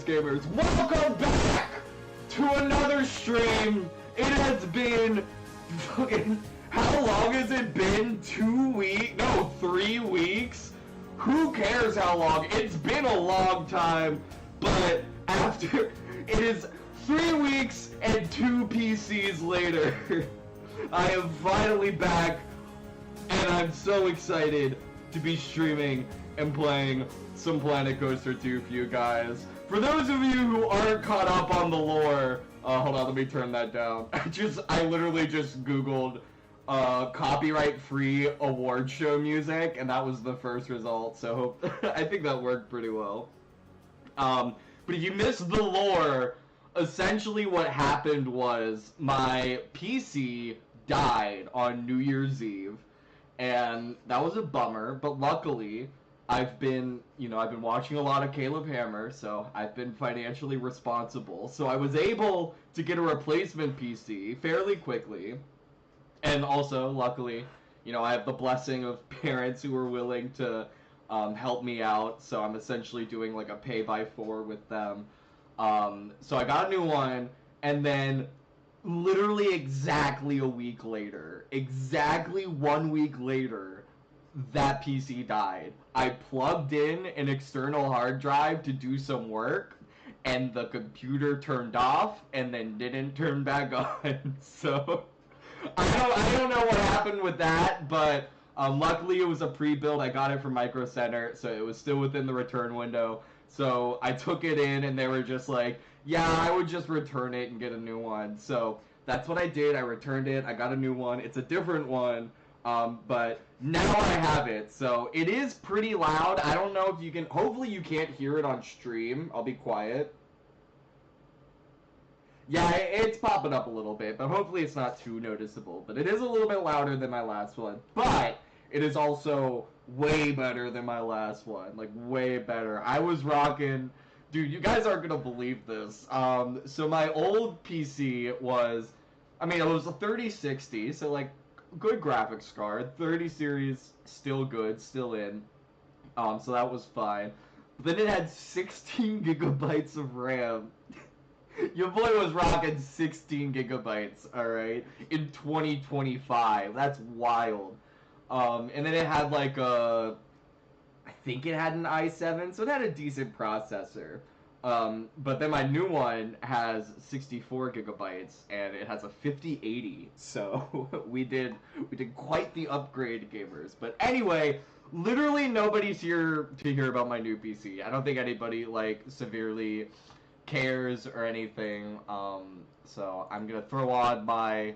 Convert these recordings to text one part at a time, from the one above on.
Gamers, welcome back to another stream. It has been fucking, how long has it been? 2 weeks? No, 3 weeks? Who cares how long? It's been a long time, but after, it is 3 weeks and 2 PCs later, I am finally back, and I'm so excited to be streaming and playing some Planet Coaster 2 for you guys. For those of you who aren't caught up on the lore, hold on, let me turn that down. I literally just Googled copyright-free award show music, and that was the first result, so I think that worked pretty well. But if you missed the lore, essentially what happened was my PC died on New Year's Eve, and that was a bummer, but luckily, I've been watching a lot of Caleb Hammer, so I've been financially responsible. So I was able to get a replacement PC fairly quickly. And also, luckily, I have the blessing of parents who are willing to help me out. So I'm essentially doing like a pay-by-4 with them. So I got a new one, and then literally exactly a week later, exactly 1 week later, that PC died. I plugged in an external hard drive to do some work, and the computer turned off and then didn't turn back on. So I don't know what happened with that, but luckily it was a pre-build. I got it from Micro Center, so it was still within the return window. So I took it in, and they were just like, yeah, I would just return it and get a new one. So that's what I did. I returned it. I got a new one. It's a different one. But now I have it, so it is pretty loud. I don't know if you can, hopefully you can't hear it on stream. I'll be quiet. Yeah, it's popping up a little bit, but hopefully it's not too noticeable. But it is a little bit louder than my last one, but it is also way better than my last one, like way better. I was rocking, dude, you guys aren't gonna believe this. So my old PC was, it was a 3060, so like, good graphics card, 30 series, still good, still in, so that was fine. But then it had 16 gigabytes of RAM. Your boy was rocking 16 gigabytes, alright, in 2025, that's wild. And then it had like I think it had an i7, so it had a decent processor. But then my new one has 64 gigabytes, and it has a 5080. So we did quite the upgrade, gamers. But anyway, literally nobody's here to hear about my new PC. I don't think anybody like severely cares or anything. So I'm gonna throw on my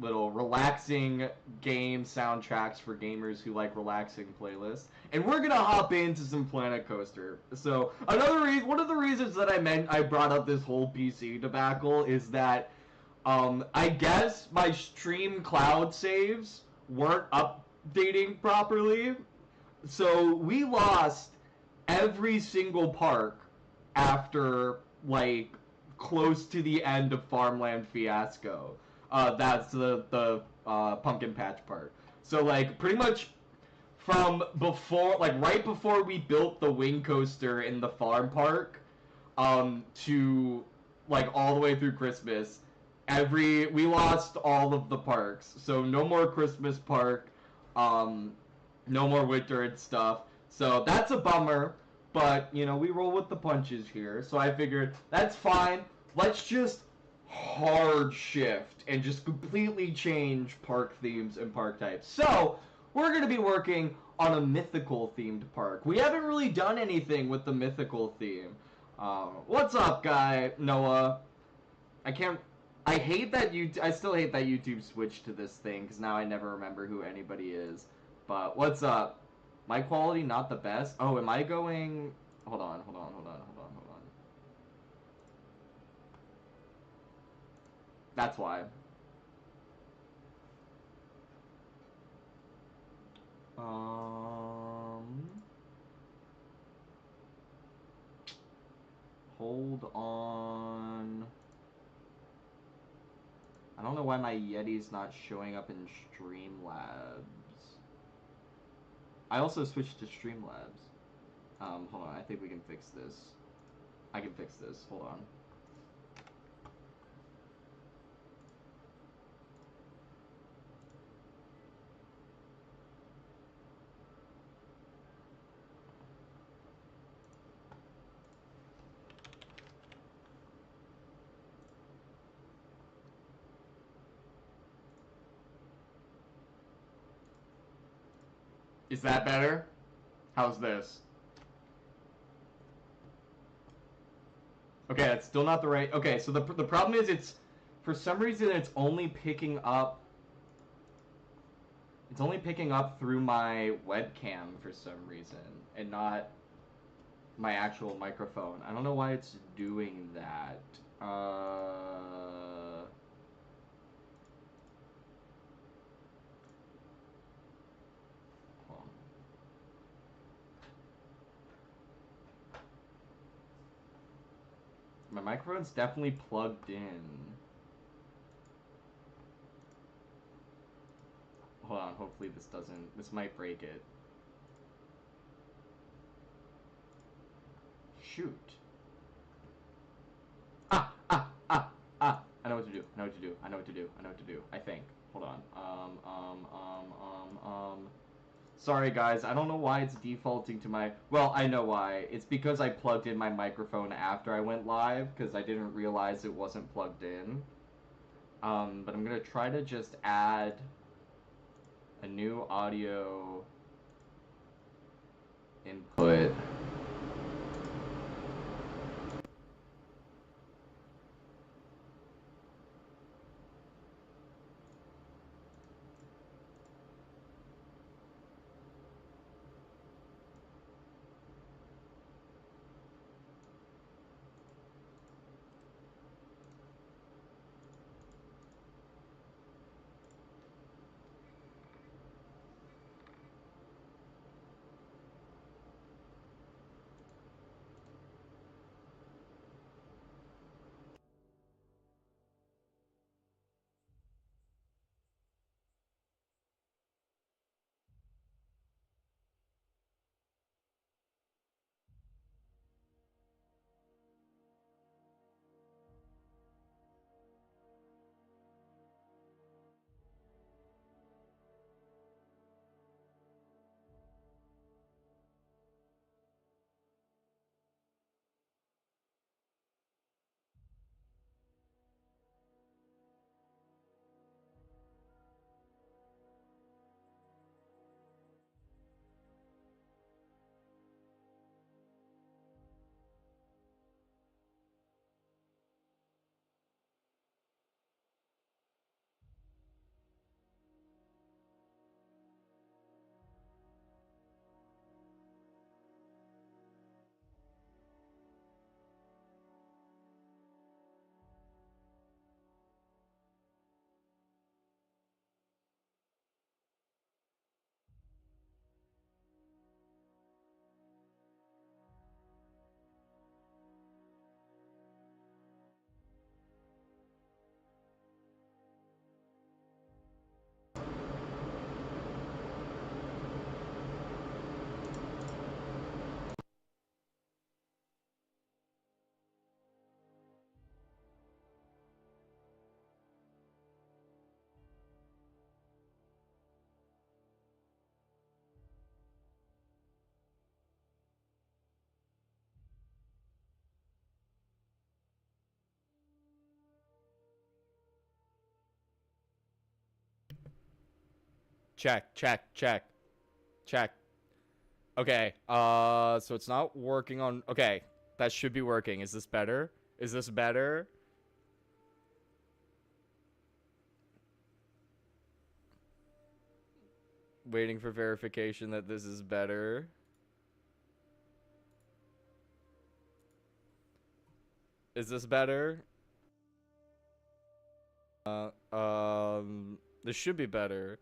little relaxing game soundtracks for gamers who like relaxing playlists, and we're gonna hop into some Planet Coaster. So one of the reasons that I brought up this whole PC debacle is that I guess my stream cloud saves weren't updating properly, so we lost every single park after like close to the end of Farmland Fiasco. That's the pumpkin patch part. So like pretty much from before, like right before we built the wing coaster in the farm park, to like all the way through Christmas, we lost all of the parks. So no more Christmas park, no more winter and stuff. So that's a bummer, but we roll with the punches here. So I figured that's fine. Let's just hard shift and just completely change park themes and park types. So we're going to be working on a mythical themed park. We haven't really done anything with the mythical theme. What's up, guy Noah? I still hate that YouTube switched to this thing, because now I never remember who anybody is. But what's up? My quality not the best? Oh, am I going? Hold on. That's why. Hold on. I don't know why my Yeti's not showing up in Streamlabs. I also switched to Streamlabs. Hold on, I think we can fix this. I can fix this, hold on. Is that better? How's this? Okay, that's still not the right. Okay, so the problem is it's for some reason it's only picking up. It's only picking up through my webcam for some reason and not my actual microphone. I don't know why it's doing that. Hold on. My microphone's definitely plugged in. Hold on, hopefully this doesn't. This might break it. Shoot. Ah, ah, ah, ah. I know what to do. I know what to do. I know what to do. I know what to do. I think. Hold on. Sorry guys, I don't know why it's defaulting to my. Well, I know why. It's because I plugged in my microphone after I went live because I didn't realize it wasn't plugged in. But I'm gonna try to just add a new audio input. Check, check, check, check. Okay, so it's not working on. Okay, that should be working. Is this better? Is this better? Waiting for verification that this is better. Is this better? This should be better.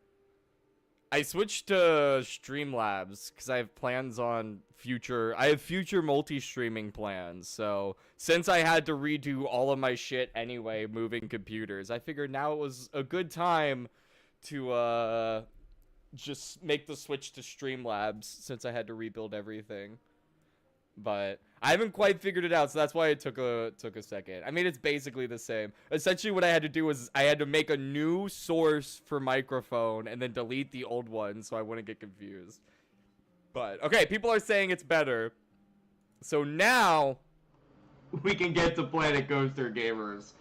I switched to Streamlabs because I have plans on future multi-streaming plans. So since I had to redo all of my shit anyway, moving computers, I figured now it was a good time to just make the switch to Streamlabs since I had to rebuild everything. But I haven't quite figured it out, so that's why it took a second. I mean, it's basically the same. Essentially, what I had to do was I had to make a new source for microphone and then delete the old one so I wouldn't get confused. But okay, people are saying it's better. So now We can get to Planet Coaster Gamers.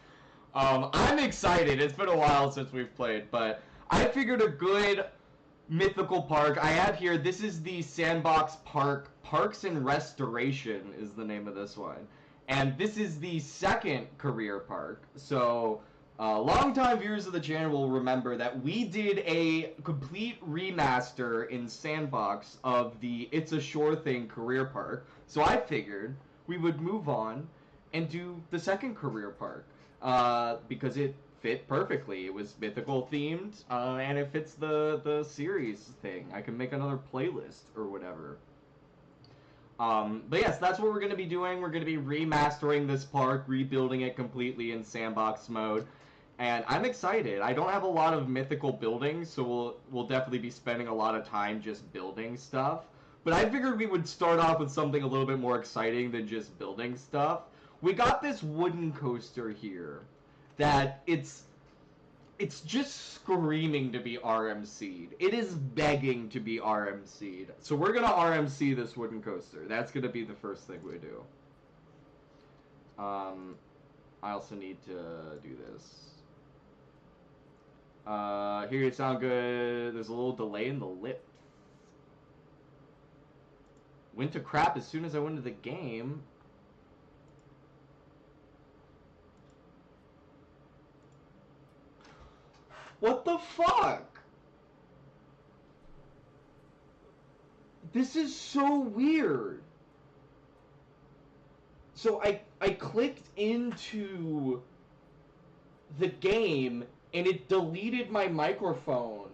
I'm excited. It's been a while since we've played, but I figured a good mythical park. I have here, this is the Sandbox Park. Parks and Restoration is the name of this one. And this is the second career park. So, longtime viewers of the channel will remember that we did a complete remaster in Sandbox of the It's a Sure Thing career park. So I figured we would move on and do the second career park. Because it fit perfectly. It was mythical themed, and it fits the series thing. I can make another playlist or whatever. But yes, that's what we're going to be doing. We're going to be remastering this park, rebuilding it completely in sandbox mode, and I'm excited. I don't have a lot of mythical buildings, so we'll definitely be spending a lot of time just building stuff. But I figured we would start off with something a little bit more exciting than just building stuff. We got this wooden coaster here that it's just screaming to be RMC'd. It is begging to be RMC'd. So we're gonna RMC this wooden coaster. That's gonna be the first thing we do. I also need to do this. Here you sound good. There's a little delay in the lips. Went to crap as soon as I went into the game. What the fuck? This is so weird. So I clicked into the game and it deleted my microphone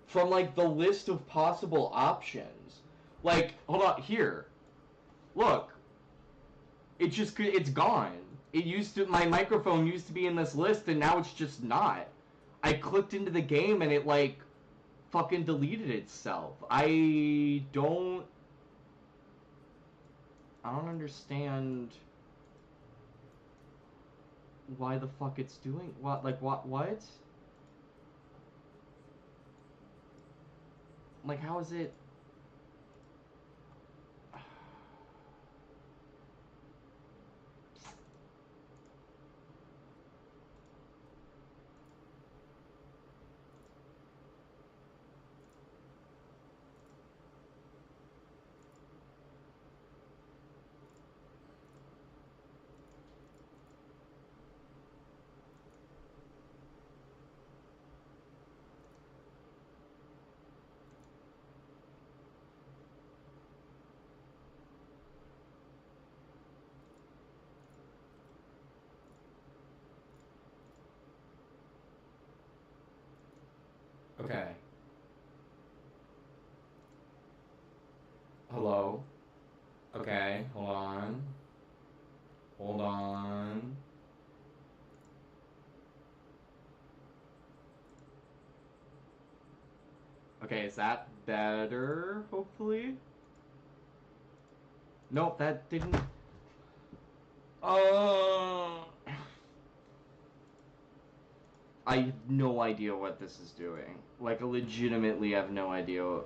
from like the list of possible options. Like, hold on, here. Look. It's gone. It used to my microphone used to be in this list and now it's just not. I clicked into the game and it like fucking deleted itself. I don't understand why the fuck it's doing what like what? Like how is it okay. Hello. Okay, hold on. Hold on. Okay, is that better, hopefully? Nope, that didn't... Uh... I have no idea what this is doing. Like, I legitimately have no idea.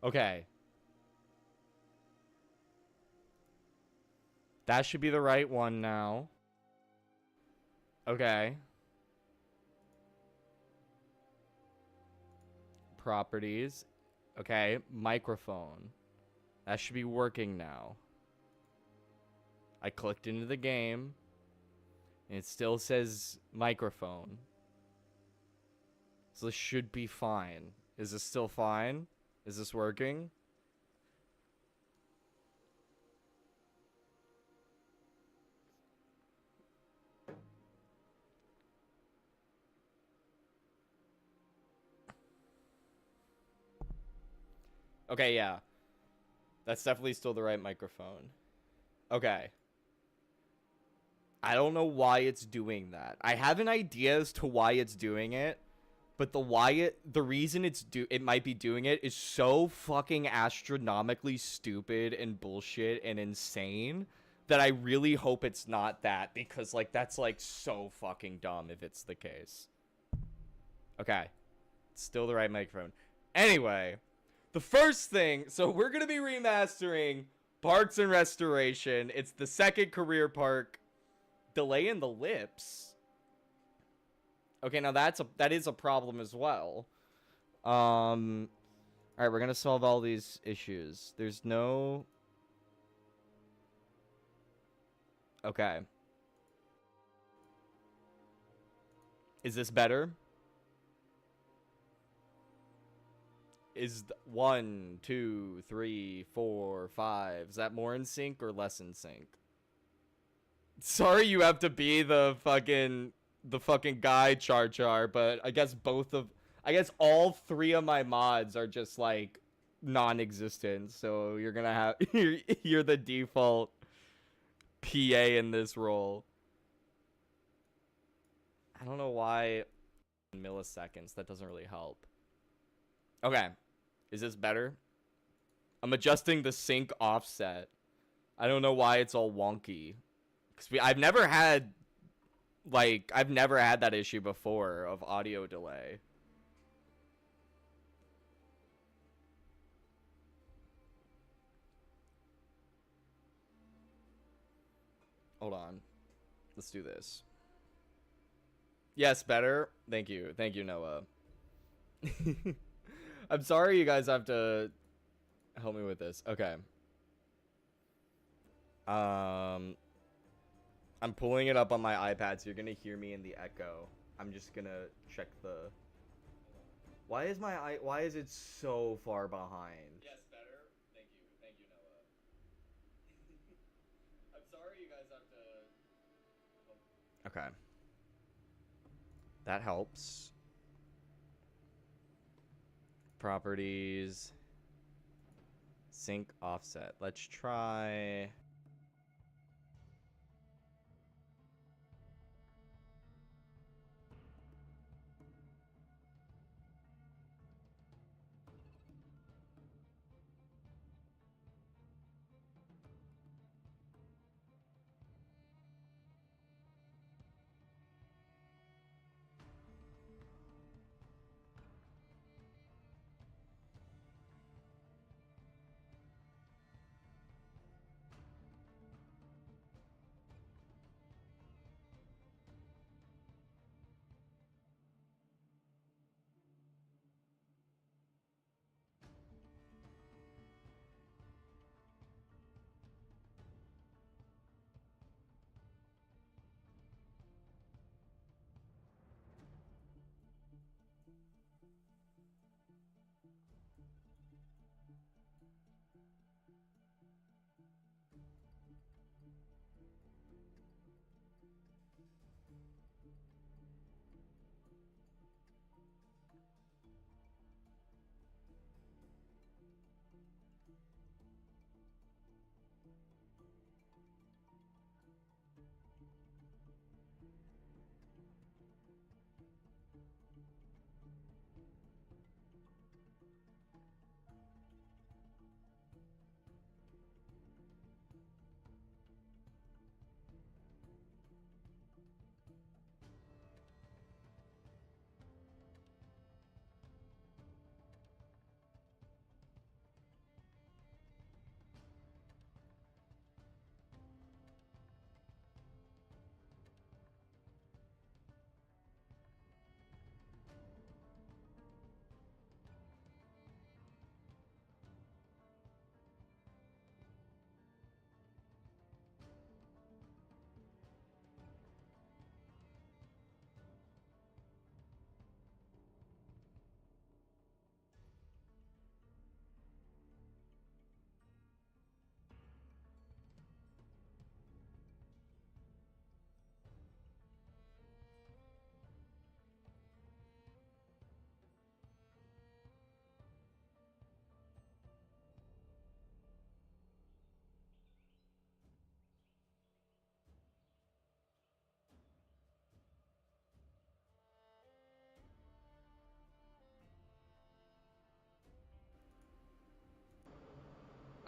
Okay. That should be the right one now. Okay. Properties. Okay. Microphone. That should be working now. I clicked into the game. And it still says microphone. So this should be fine. Is this still fine? Is this working? Okay, yeah. That's definitely still the right microphone. Okay. I don't know why it's doing that. I have an idea as to why it's doing it, but the reason it might be doing it is so fucking astronomically stupid and bullshit and insane that I really hope it's not that, because like that's like so fucking dumb if it's the case. Okay. It's still the right microphone. Anyway, the first thing, so we're going to be remastering Parks and Restoration. It's the second career park. Delay in the lips. Okay, now that is a problem as well. All right, we're going to solve all these issues. There's no Okay. Is this better? Is 1, 2, 3, 4, 5. Is that more in sync or less in sync? Sorry you have to be the fucking guy, Char Char, but I guess all three of my mods are just like non-existent, so you're gonna have you're the default PA in this role. I don't know why milliseconds, that doesn't really help. Okay. Is this better? I'm adjusting the sync offset. I don't know why it's all wonky. Cause I've never had that issue before of audio delay. Hold on. Let's do this. Yes, better. Thank you. Thank you, Noah. I'm sorry you guys have to help me with this. Okay. I'm pulling it up on my iPad, so you're gonna hear me in the echo. I'm just gonna check the. Why is it so far behind? Yes, better. Thank you, Noah. I'm sorry you guys have to. Okay. That helps. Properties. Sync offset. Let's try.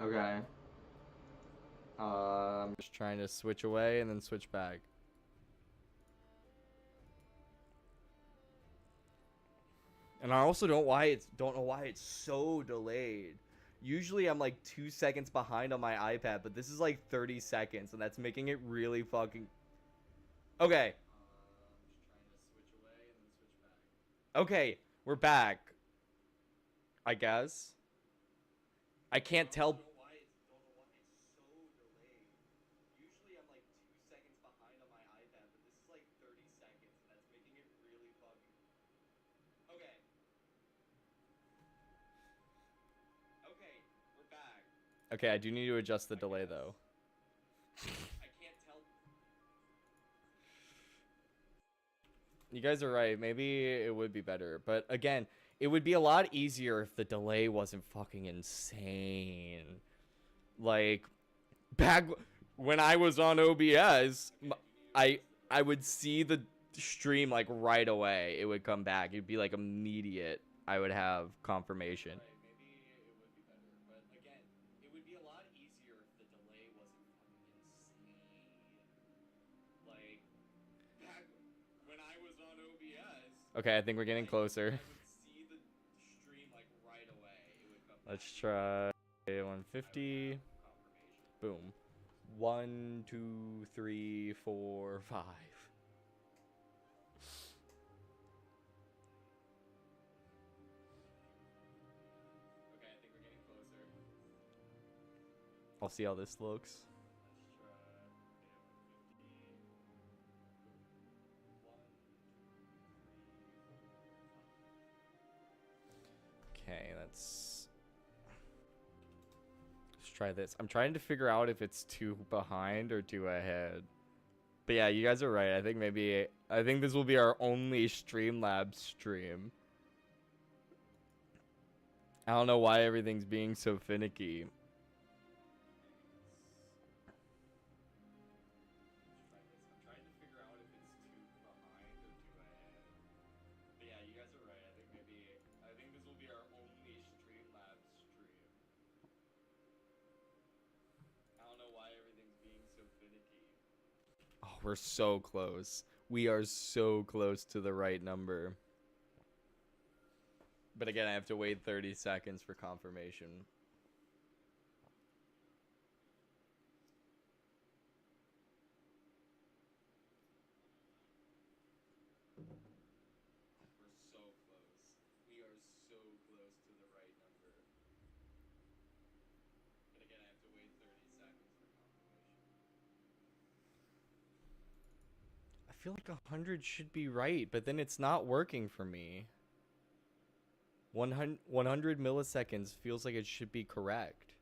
Okay. Just trying to switch away and then switch back. And I also don't know why it's so delayed. Usually I'm like 2 seconds behind on my iPad, but this is like 30 seconds, and that's making it really fucking. Okay. Okay, we're back. I guess. I can't tell. Okay, I do need to adjust the delay though. You guys are right. Maybe it would be better. But again, it would be a lot easier if the delay wasn't fucking insane. Like, back when I was on OBS, I I would see the stream like right away. It would come back. It'd be like immediate. I would have confirmation. Okay, I think we're getting closer. Let's try 150. Boom. 1, 2, 3, 4, 5. I'll see how this looks. Okay, let's try this. I'm trying to figure out if it's too behind or too ahead. But yeah, you guys are right. I think this will be our only Streamlabs stream. I don't know why everything's being so finicky. Oh, we're so close. We are so close to the right number. But again, I have to wait 30 seconds for confirmation. I feel like 100 should be right, but then it's not working for me. 100 milliseconds feels like it should be correct.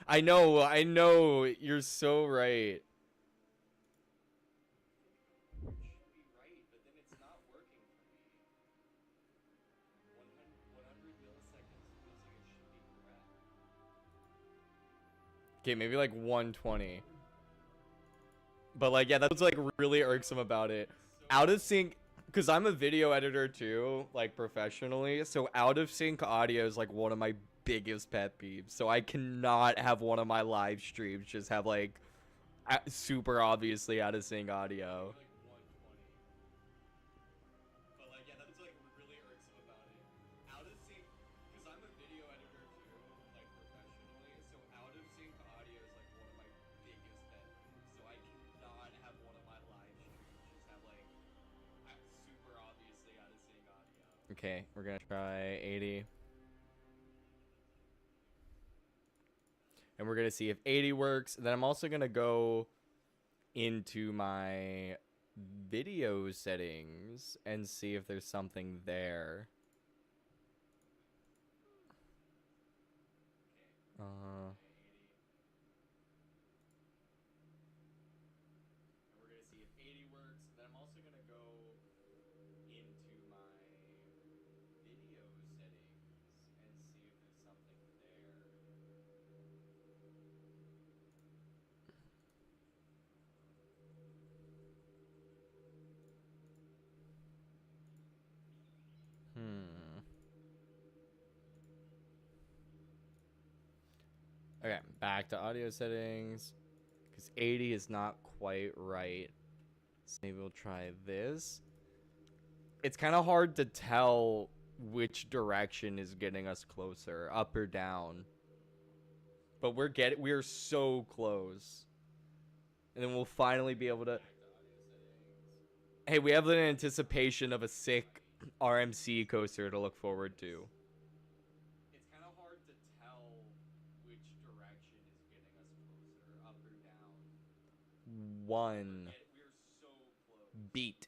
I know, you're so right. Okay, maybe like 120. But like, yeah, that's like really irksome about it. Out of sync, because I'm a video editor too, like professionally. So out of sync audio is like one of my biggest pet peeves. So I cannot have one of my live streams just have like super obviously out of sync audio. Okay, we're gonna try 80. And we're gonna see if 80 works. Then I'm also gonna go into my video settings and see if there's something there. Uh, hmm. Okay, back to audio settings. Because 80 is not quite right. So maybe we'll try this. It's kind of hard to tell which direction is getting us closer, up or down. But we're so close. And then we'll finally be able to. Hey, we have an anticipation of a sick RMC coaster to look forward to. It's kind of hard to tell which direction is getting us closer, up or down. One beat.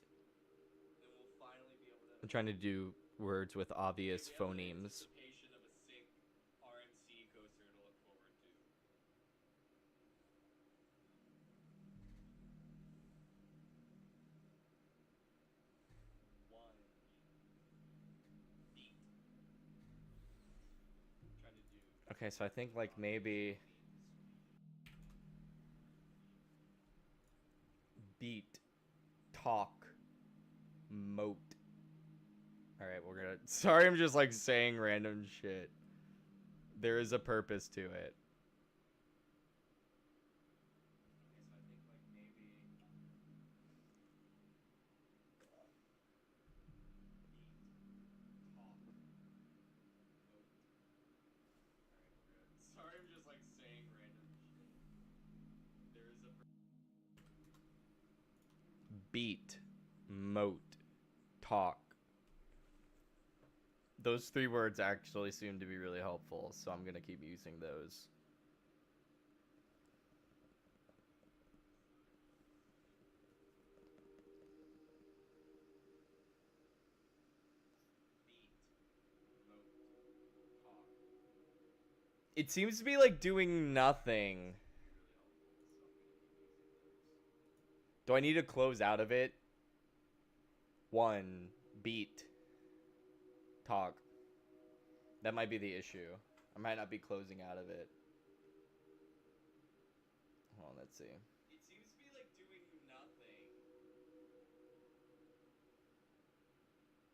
I'm trying to do words with obvious phonemes. Okay, so I think like maybe beat, talk, moat. All right, we're gonna. Sorry, I'm just like saying random shit. There is a purpose to it. Sorry, I'm just like saying random shit. There is a beat, moat, talk. Those three words actually seem to be really helpful, so I'm gonna keep using those. It seems to be like doing nothing. Do I need to close out of it? One, beat, talk. That might be the issue. I might not be closing out of it. Hold on, let's see. It seems to be like doing nothing.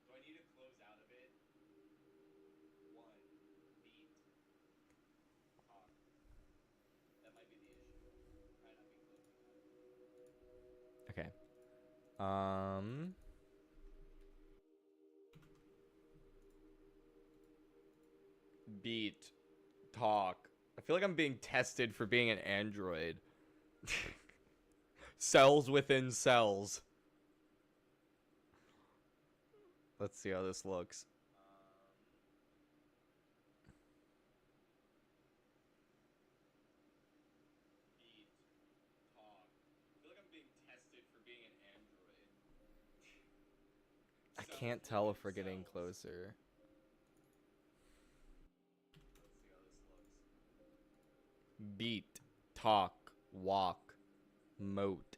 Do I need to close out of it? One, beat, talk. That might be the issue. I might not be closing out of it. Okay. Beat, talk. I feel like I'm being tested for being an android. Cells within cells. Let's see how this looks. Beat, talk. I feel like I'm being tested for being an android. I can't tell if we're getting closer. Beat, talk, walk, moat.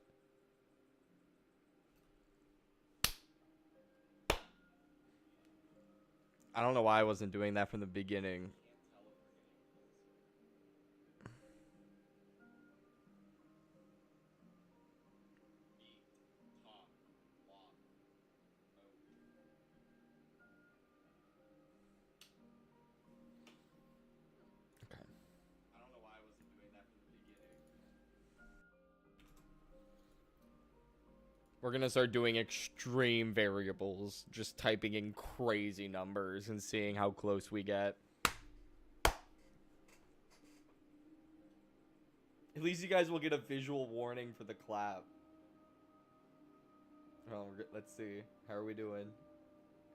I don't know why I wasn't doing that from the beginning. Okay. I don't know why I wasn't doing that from the beginning. We're gonna start doing extreme variables, just typing in crazy numbers and seeing how close we get. At least you guys will get a visual warning for the clap. Well, let's see. How are we doing?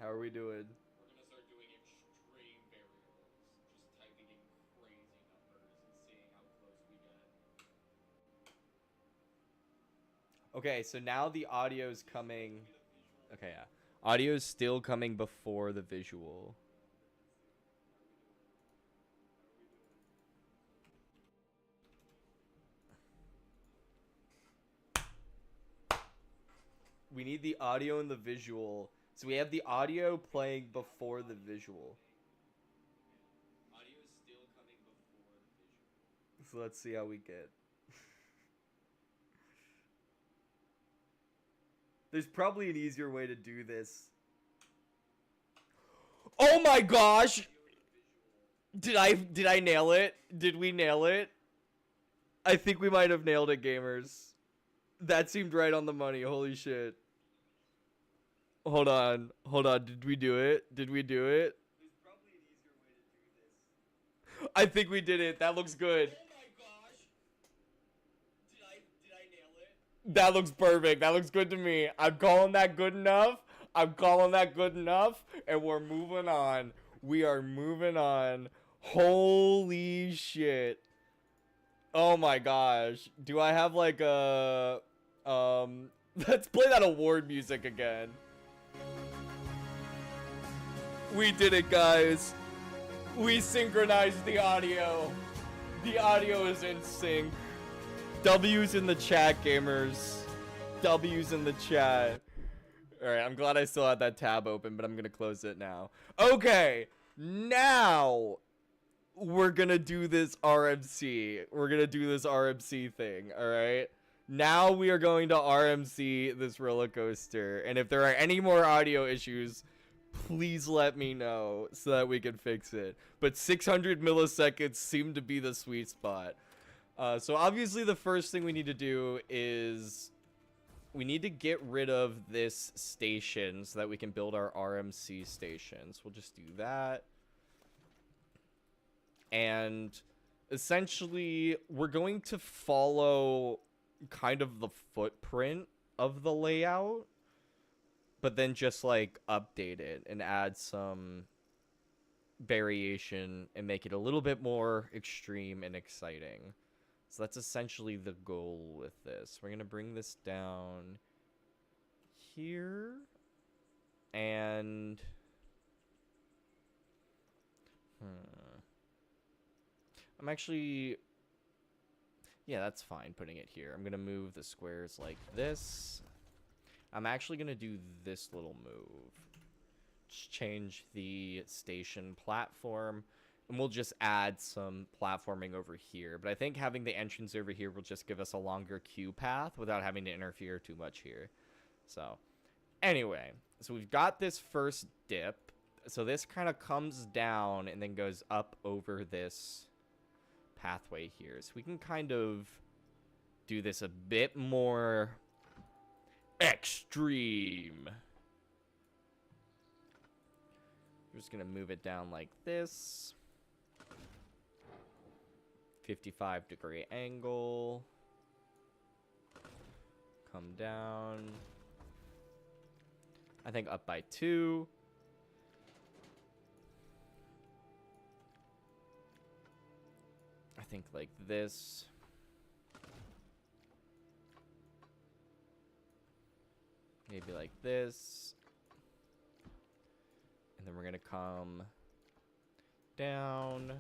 How are we doing? We're gonna start doing extreme variables, just typing in crazy numbers and seeing how close we get. Okay, so now the audio's coming. Okay, yeah. Audio's still coming before the visual. We need the audio and the visual. So we have the audio playing before the visual. Audio is still coming before the visual. So let's see how we get. There's probably an easier way to do this. Oh my gosh! Did I nail it? Did we nail it? I think we might have nailed it, gamers. That seemed right on the money. Holy shit. Hold on. Hold on. Did we do it? Did we do it? There's probably an easier way to do this. I think we did it. That looks good. Oh my gosh! Did I nail it? That looks perfect. That looks good to me. I'm calling that good enough. I'm calling that good enough. And we're moving on. We are moving on. Holy shit. Oh my gosh. Do I have like a... Let's play that award music again. We did it, guys. We synchronized the audio. The audio is in sync. W's in the chat, gamers. W's in the chat. Alright, I'm glad I still had that tab open, but I'm gonna close it now. Okay, now we're gonna do this RMC. We're gonna do this RMC thing, alright? Now we are going to RMC this roller coaster, and if there are any more audio issues, please let me know so that we can fix it. But 600 milliseconds seem to be the sweet spot. So obviously the first thing we need to do is we need to get rid of this station so that we can build our RMC stations. We'll just do that. And essentially we're going to follow kind of the footprint of the layout, but then just like update it and add some variation and make it a little bit more extreme and exciting. So that's essentially the goal with this. We're going to bring this down here. And... I'm actually... Yeah, that's fine putting it here. I'm going to move the squares like this. I'm actually going to do this little move. Just change the station platform. And we'll just add some platforming over here. But I think having the entrance over here will just give us a longer queue path without having to interfere too much here. So, anyway. So we've got this first dip. So this kind of comes down and then goes up over this pathway here. So we can kind of do this a bit more extreme. We're just going to move it down like this. 55-degree angle. Come down. I think up by 2. I think like this. Maybe like this. And then we're going to come down.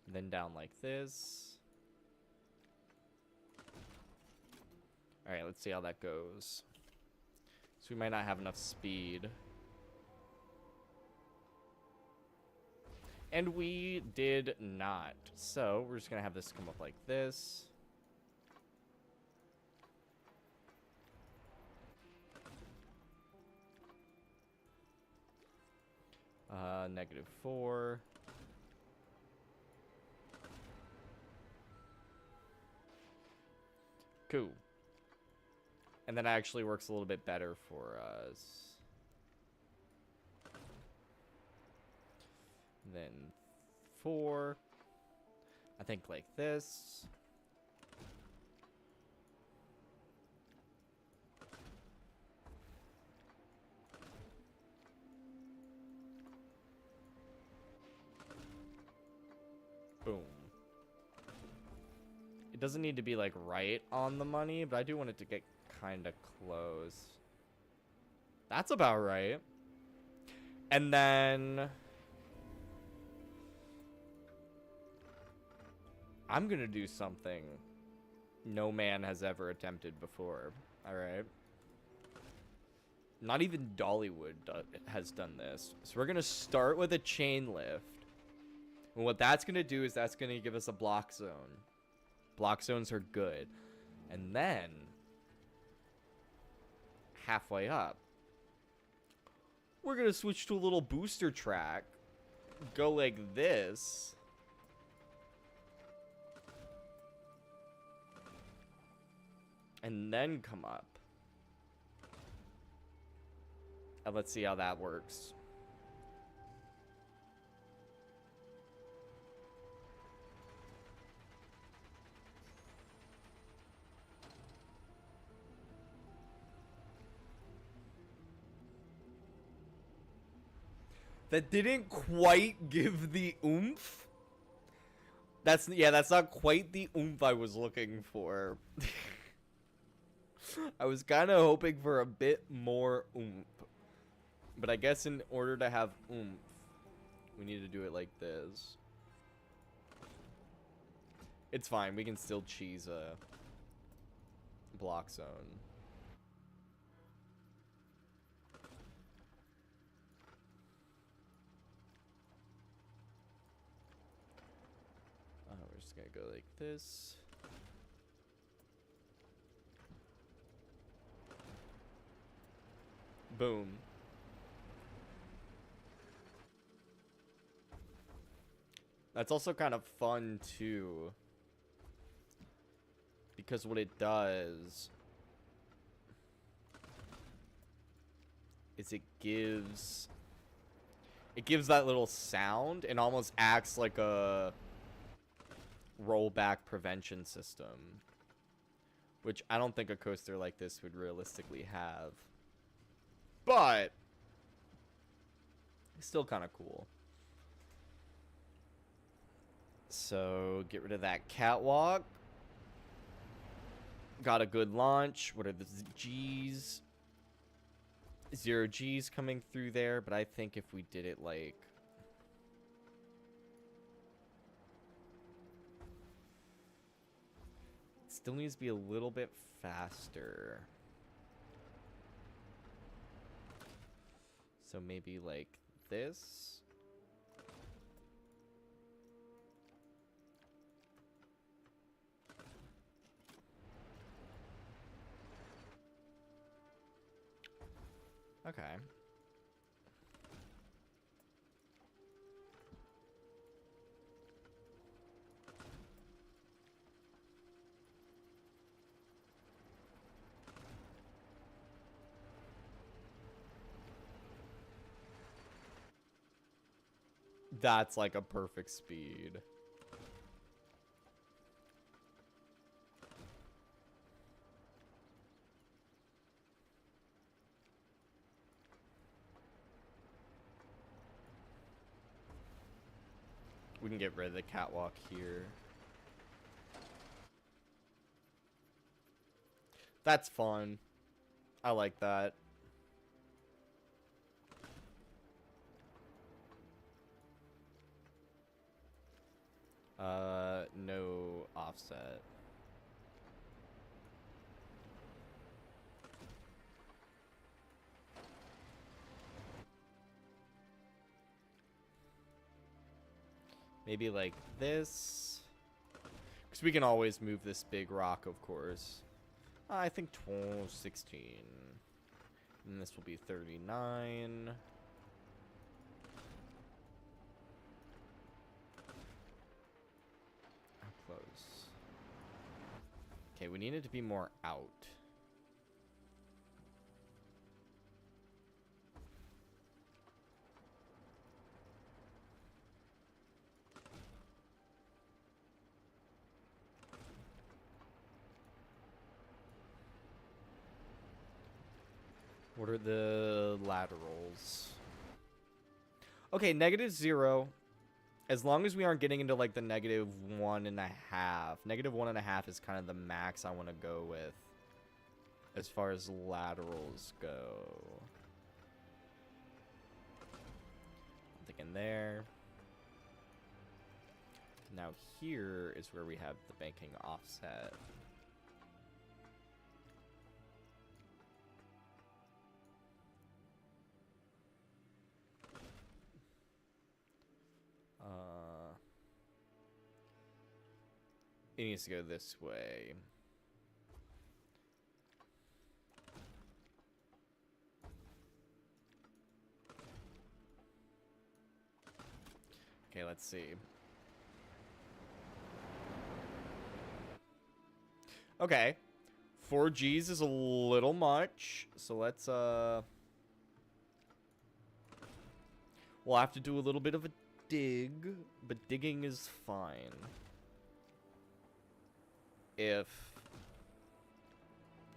And then down like this. Alright, let's see how that goes. So we might not have enough speed. And we did not. So we're just going to have this come up like this. -4. Cool. And that actually works a little bit better for us. Then 4. I think like this. Boom. It doesn't need to be like right on the money, but I do want it to get kind of close. That's about right. And then I'm gonna do something no man has ever attempted before. Alright. Not even Dollywood has done this. So we're gonna start with a chain lift. And what that's gonna do is that's gonna give us a block zone. Block zones are good. And then, halfway up, we're going to switch to a little booster track. Go like this. And then come up. And let's see how that works. That didn't quite give the oomph. That's not quite the oomph I was looking for. I was kind of hoping for a bit more oomph. But I guess in order to have oomph, we need to do it like this. It's fine. We can still cheese a block zone. We're just going to go like this. Boom. That's also kind of fun, too. Because what it does is it gives that little sound and almost acts like a rollback prevention system. Which I don't think a coaster like this would realistically have. But it's still kind of cool. So, get rid of that catwalk. Got a good launch. What are the G's? 0 G's coming through there, but I think if we did it like... It still needs to be a little bit faster. So maybe like this. Okay. That's like a perfect speed. We can get rid of the catwalk here. That's fun. I like that. No offset. Maybe like this. Because we can always move this big rock, of course. I think 16. And this will be 39. How close? Okay, we need it to be more out. What are the laterals? Okay, -0. As long as we aren't getting into like the -1.5. -1.5 is kind of the max I want to go with as far as laterals go. I'm thinking there. Now here is where we have the banking offset. It needs to go this way. Okay, let's see. Okay. 4 Gs is a little much, so let's, we'll have to do a little bit of a dig, but digging is fine. If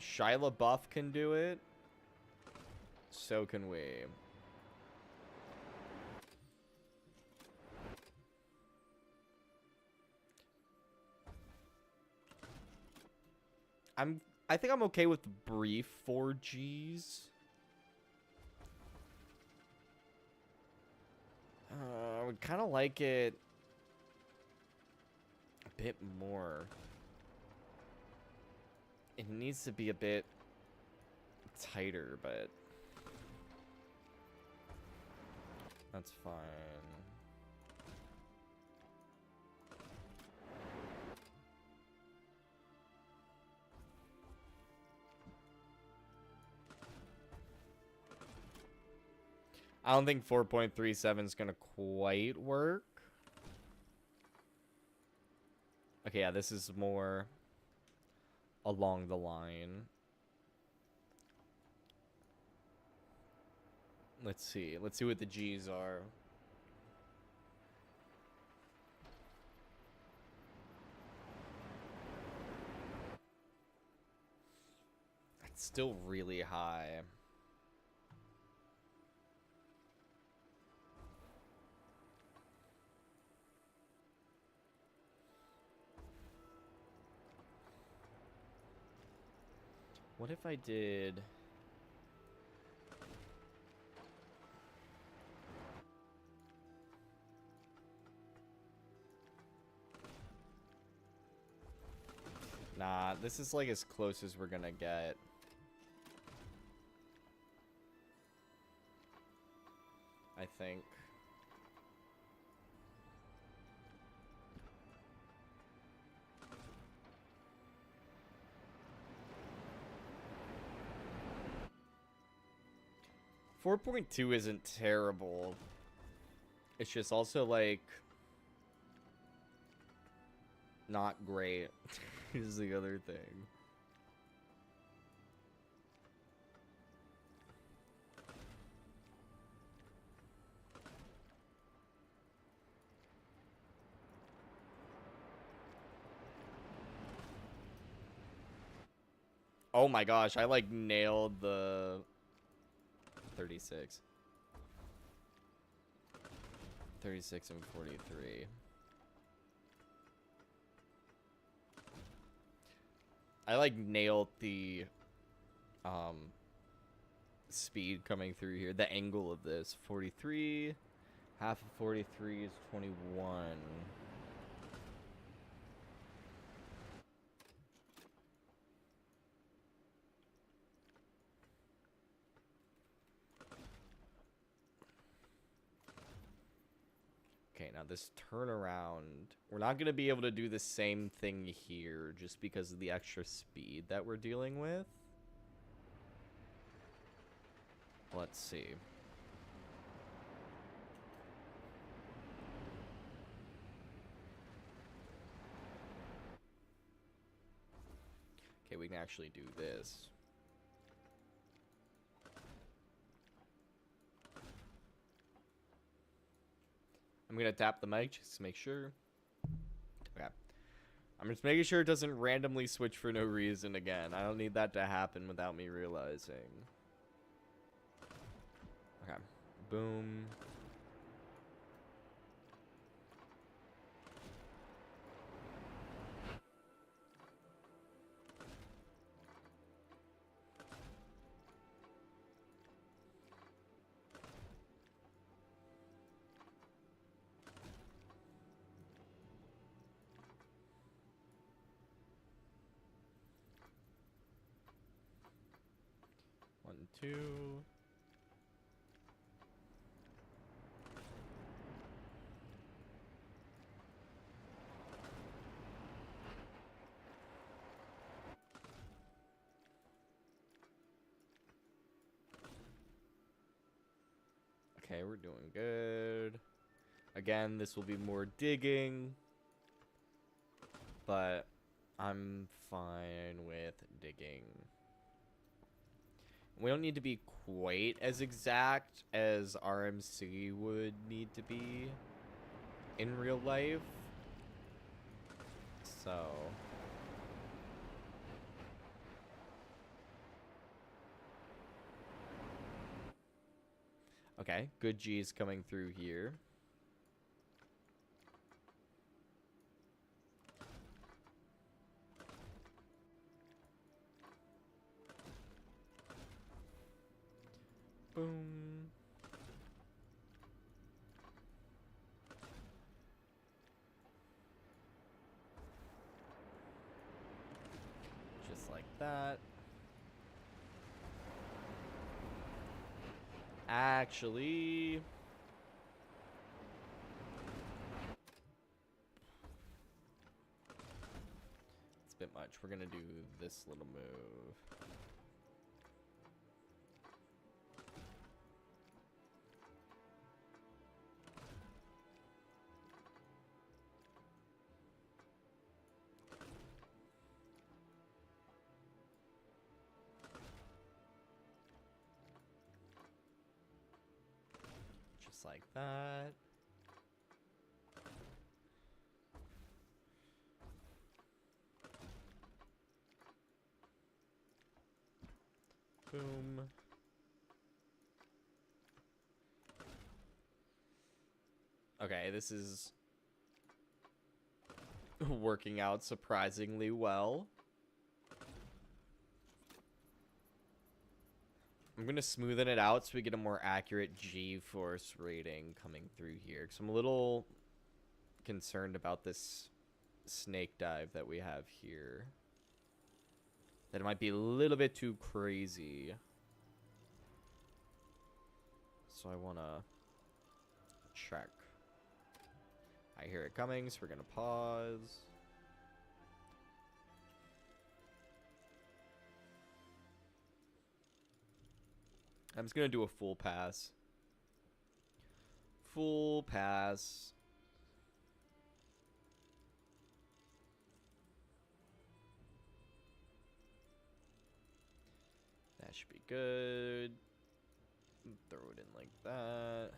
Shia LaBeouf can do it, so can we. I think I'm okay with brief 4 Gs. I would kind of like it a bit more. It needs to be a bit tighter, but that's fine. I don't think 4.37 is going to quite work. Okay, yeah, this is more along the line. Let's see. Let's see what the G's are. It's still really high. What if I did... Nah, this is like as close as we're gonna get. I think. .2 isn't terrible. It's just also like not great. Is the other thing. Oh my gosh, I like nailed the 36. 36 and 43. I like nailed the speed coming through here. The angle of this. 43. Half of 43 is 21. Okay, now this turnaround, we're not going to be able to do the same thing here just because of the extra speed that we're dealing with. Let's see. Okay, we can actually do this. I'm gonna tap the mic just to make sure. Okay. I'm just making sure it doesn't randomly switch for no reason again. I don't need that to happen without me realizing. Okay. Boom. One, two. Okay, we're doing good. Again, this will be more digging. But I'm fine with digging. We don't need to be quite as exact as RMC would need to be in real life. So... Okay, good G's coming through here. Boom. Just like that. Actually... it's a bit much. We're gonna do this little move. Just like that. Boom. Okay, this is working out surprisingly well. I'm gonna smoothen it out so we get a more accurate G-force rating coming through here. Because I'm a little concerned about this snake dive that we have here. That it might be a little bit too crazy. So I wanna check. I hear it coming, so we're gonna pause. I'm just gonna do a full pass. Full pass. That should be good. Throw it in like that.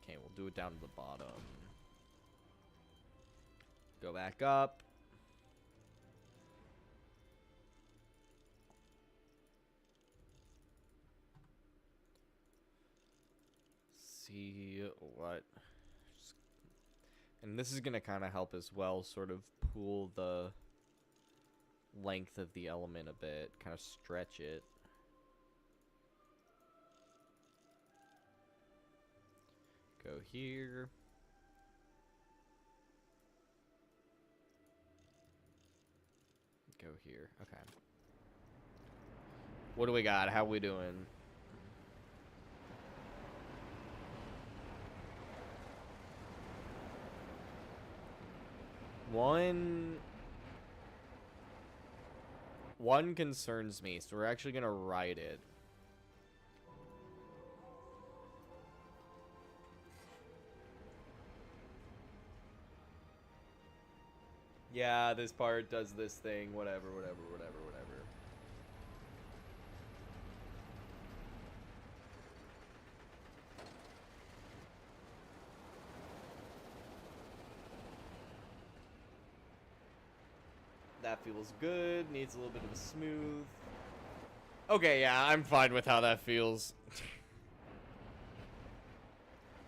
Okay, we'll do it down to the bottom. Go back up. See what... and this is going to kind of help as well, sort of pull the length of the element a bit, kind of stretch it. Go here. Go here. Okay. What do we got? How we doing? One concerns me, so we're actually gonna write it. Yeah, this part does this thing, whatever. That feels good, needs a little bit of a smooth. Okay, yeah, I'm fine with how that feels.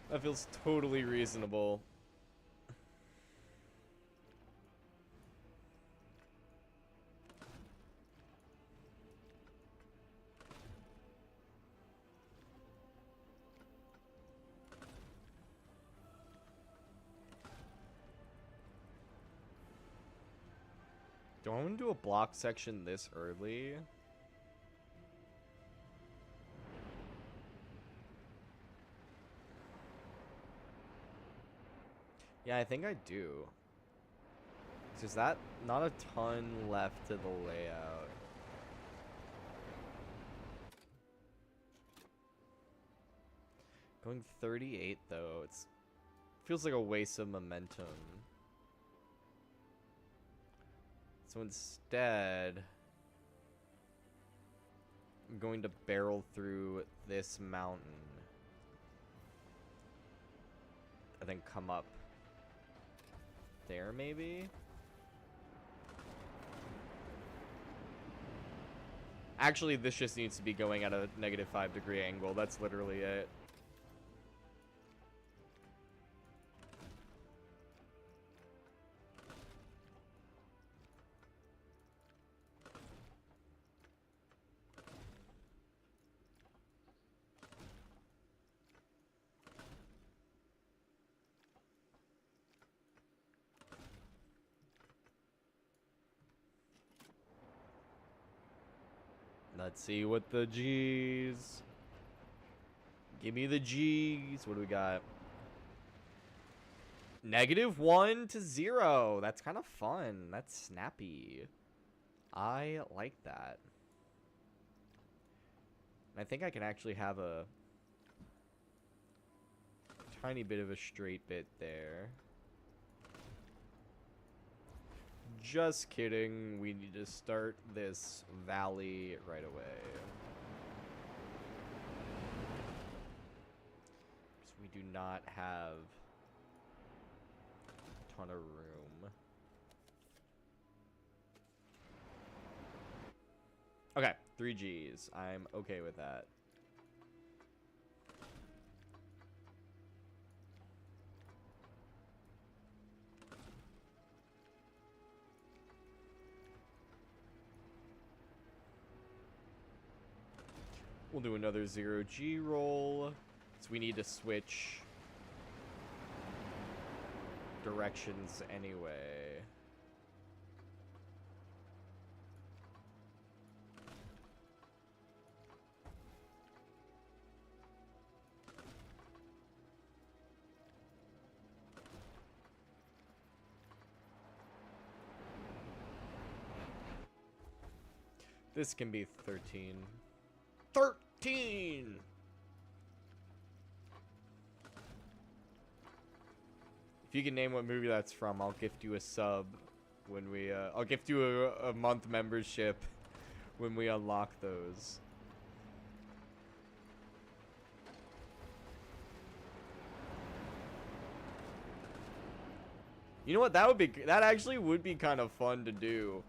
That feels totally reasonable. Do I want to do a block section this early? Yeah, I think I do. Is that not a ton left to the layout? Going 38 though, it's feels like a waste of momentum. So instead, I'm going to barrel through this mountain and then come up there maybe? Actually, this just needs to be going at a -5-degree angle. That's literally it. Let's see what the G's. Give me the G's. What do we got? -1 to 0. That's kind of fun. That's snappy. I like that. I think I can actually have a tiny bit of a straight bit there. Just kidding. We need to start this valley right away. Because we do not have a ton of room. Okay, 3 Gs. I'm okay with that. We'll do another 0G roll. So we need to switch directions anyway. This can be 13. 13! If you can name what movie that's from, I'll gift you a sub when we, I'll gift you a month membership when we unlock those. You know what? That actually would be kind of fun to do.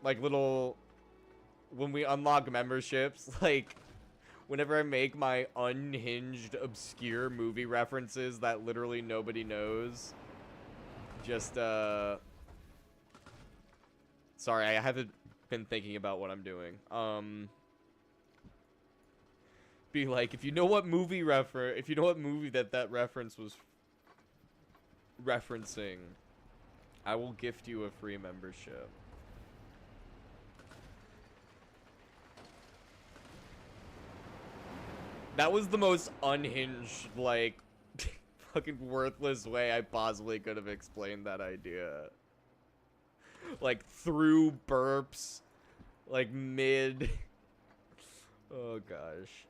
Like little, when we unlock memberships, like whenever I make my unhinged, obscure movie references that literally nobody knows, just, sorry, I haven't been thinking about what I'm doing. Be like, if you know what movie that reference was referencing, I will gift you a free membership. That was the most unhinged, like, fucking worthless way I possibly could have explained that idea. Like, through burps. Like, mid. Oh, gosh.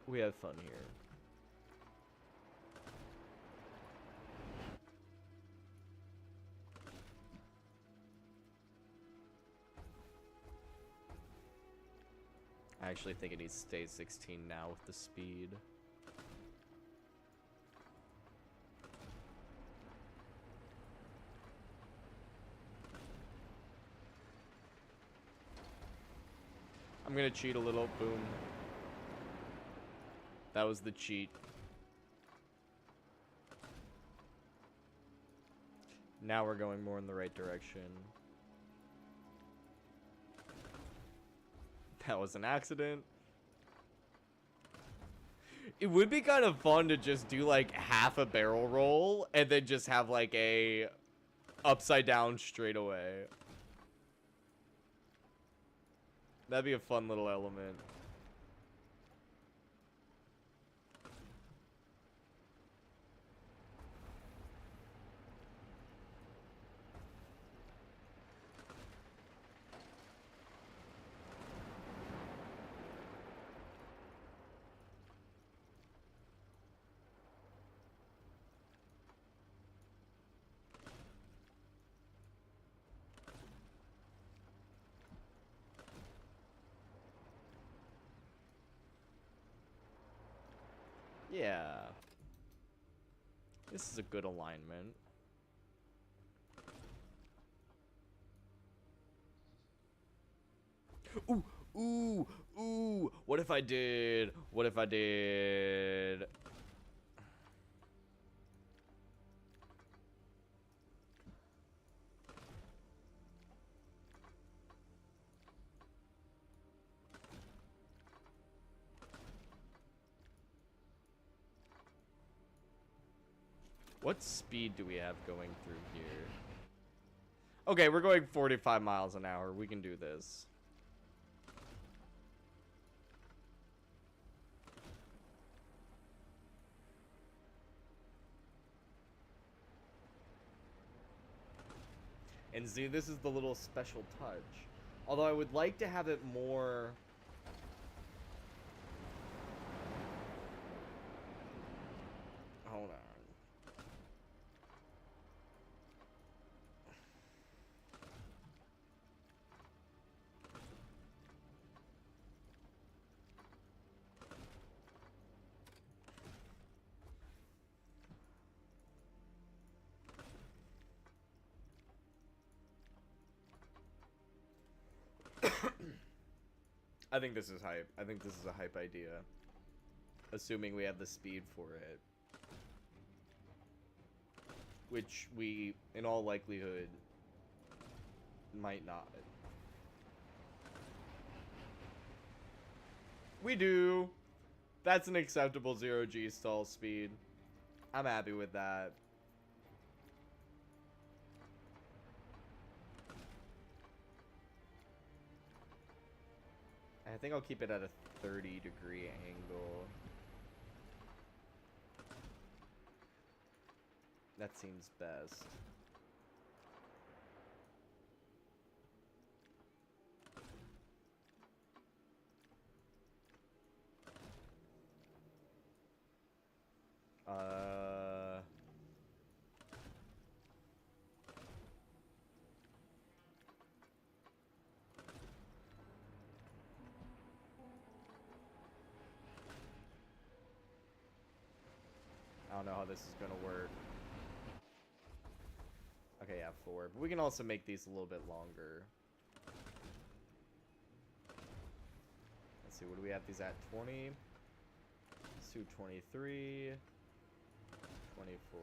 We have fun here. I actually think it needs to stay 16 now with the speed. I'm gonna cheat a little. Boom. That was the cheat. Now we're going more in the right direction. That was an accident. It would be kind of fun to just do like half a barrel roll and then just have like a upside down straightaway. That'd be a fun little element. Yeah. This is a good alignment. Ooh, ooh, ooh. What if I did? What if I did? What speed do we have going through here? Okay, we're going 45 miles an hour. We can do this. And see, this is the little special touch. Although I would like to have it more... Hold on. I think this is hype. I think this is a hype idea. Assuming we have the speed for it. Which we, in all likelihood, might not. We do. That's an acceptable 0G stall speed. I'm happy with that. I think I'll keep it at a 30-degree angle. That seems best. I don't know how this is gonna work. Okay, yeah, 4. But we can also make these a little bit longer. Let's see, what do we have these at? 20? Let's do 23. 24.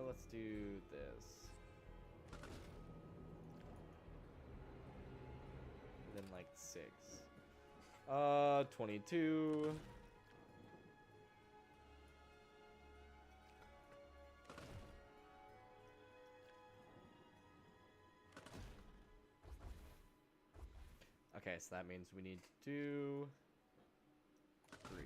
Let's do this. Then like 6. 22. Okay, so that means we need to do 3.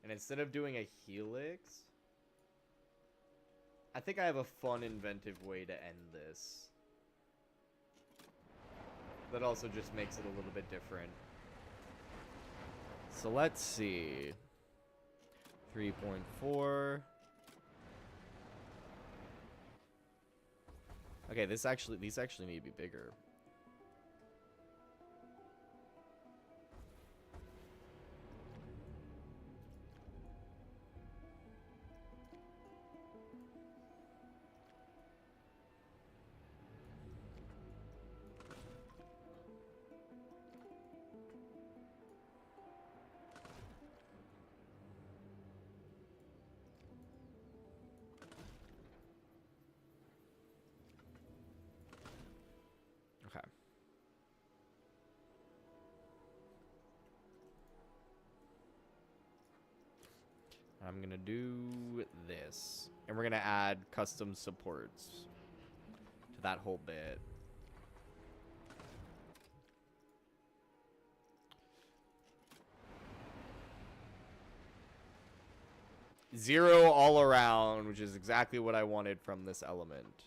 And instead of doing a helix, I think I have a fun, inventive way to end this. That also just makes it a little bit different. So let's see. 3.4. Okay, these actually need to be bigger. I'm gonna do this. And we're gonna add custom supports to that whole bit. Zero all around, which is exactly what I wanted from this element.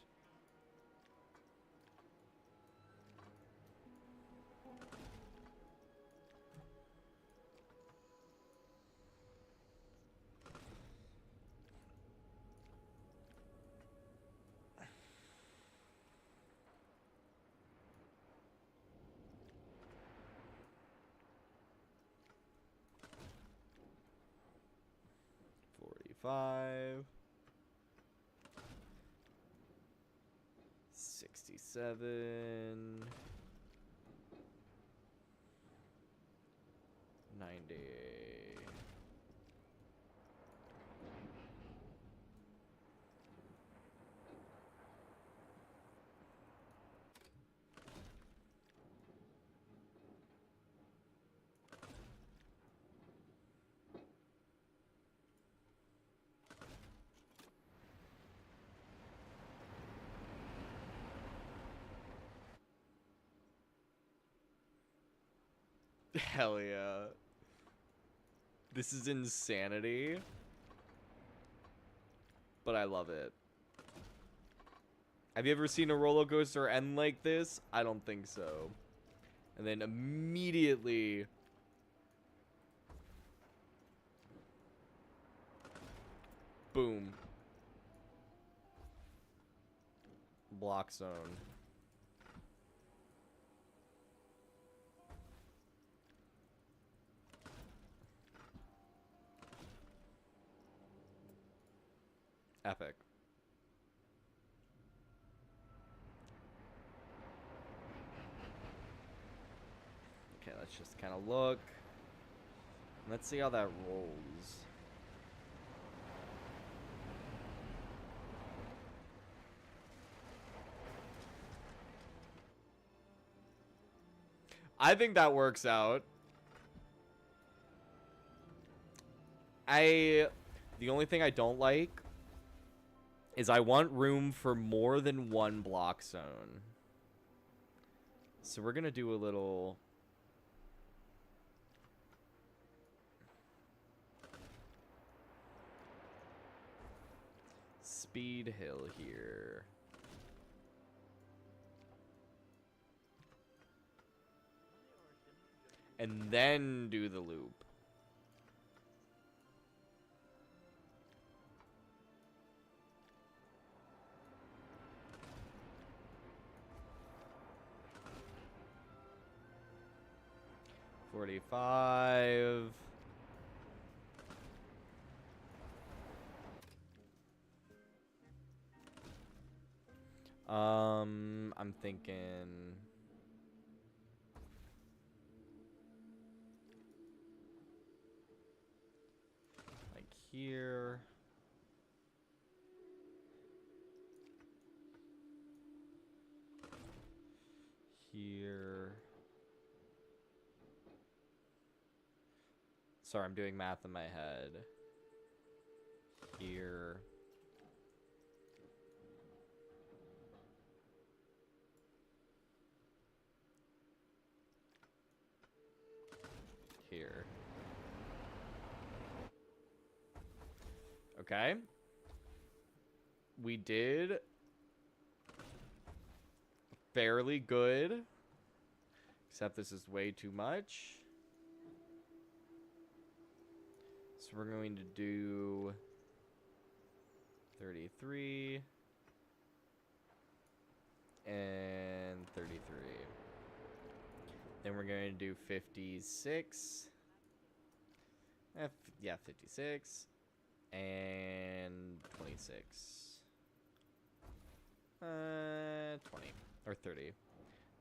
Five, 67, 90. Hell yeah. This is insanity. But I love it. Have you ever seen a roller coaster end like this? I don't think so. And then immediately... boom. Block zone. Epic. Okay, let's just kind of look. Let's see how that rolls. I think that works out. The only thing I don't like is I want room for more than one block zone. So we're gonna do a little... speed hill here. And then do the loop. $45. I'm thinking like here. Here. Sorry, I'm doing math in my head. Here. Here. Okay. We did fairly good. Except this is way too much. So we're going to do 33 and 33. Then we're going to do 56. Yeah, 56 and 26. 20 or 30.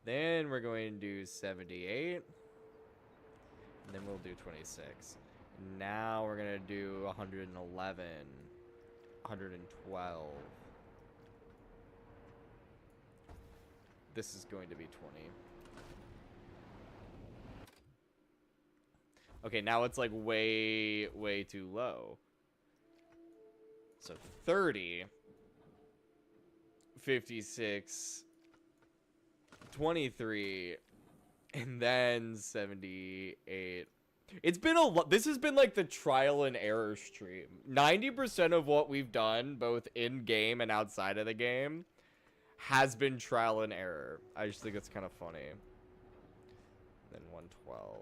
Then we're going to do 78. And then we'll do 26. Now we're going to do 111. 112. This is going to be 20. Okay, now it's like way too low. So 30, 56, 23, and then 78. It's been a lot. This has been like the trial and error stream. 90% of what we've done, both in game and outside of the game, has been trial and error. I just think it's kind of funny. Then 112.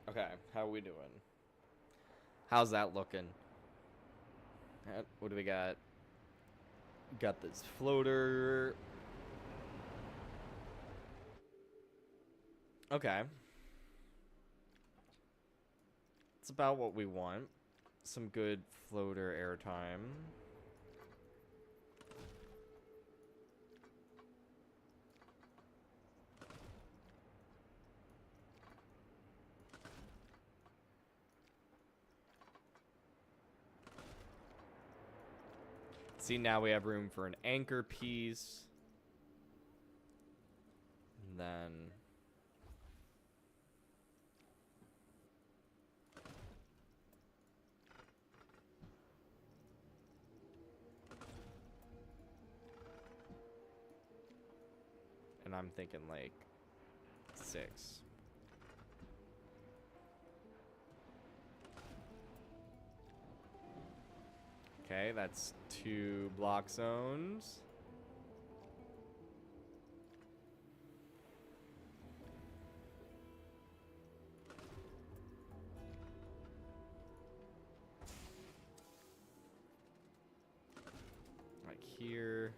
Okay, how are we doing? How's that looking? What do we got? Got this floater. Okay. It's about what we want. Some good floater airtime. See, now we have room for an anchor piece. And then... and I'm thinking like 6. Okay, that's 2 block zones. Like here.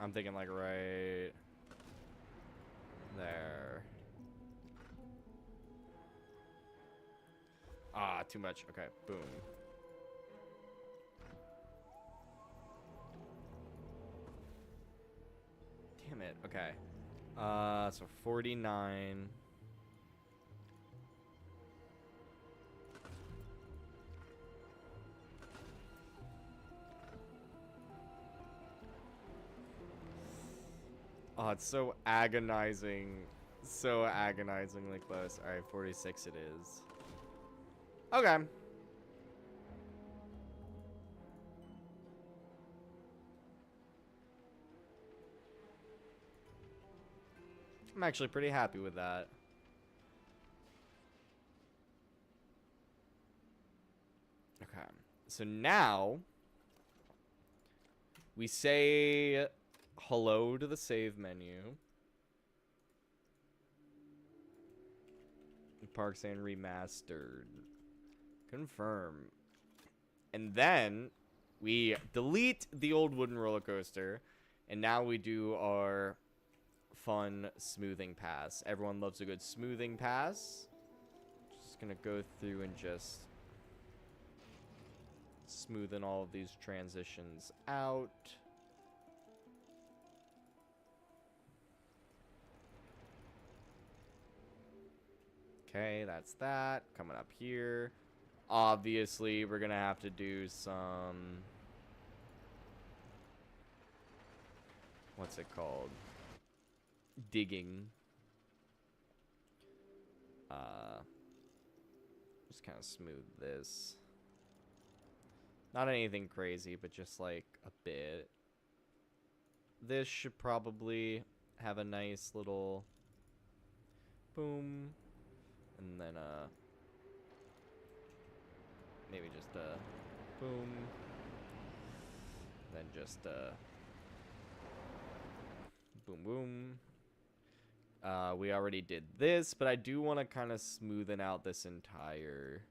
I'm thinking like right there. Ah, too much. Okay, boom. Damn it. Okay. So 49. Oh, it's so agonizing. So agonizingly close. Alright, 46 it is. Okay. I'm actually pretty happy with that. Okay. So now we say hello to the save menu. Parks and Remastered. Confirm. And then we delete the old wooden roller coaster. And now we do our fun smoothing pass. Everyone loves a good smoothing pass. Just gonna go through and just smoothen all of these transitions out. Okay, that's that. Coming up here. Obviously, we're gonna have to do some... what's it called? Digging. Just kind of smooth this. Not anything crazy, but just like a bit. This should probably have a nice little boom. And then, maybe just a boom. Then just boom, boom. We already did this, but I do want to kind of smoothen out this entire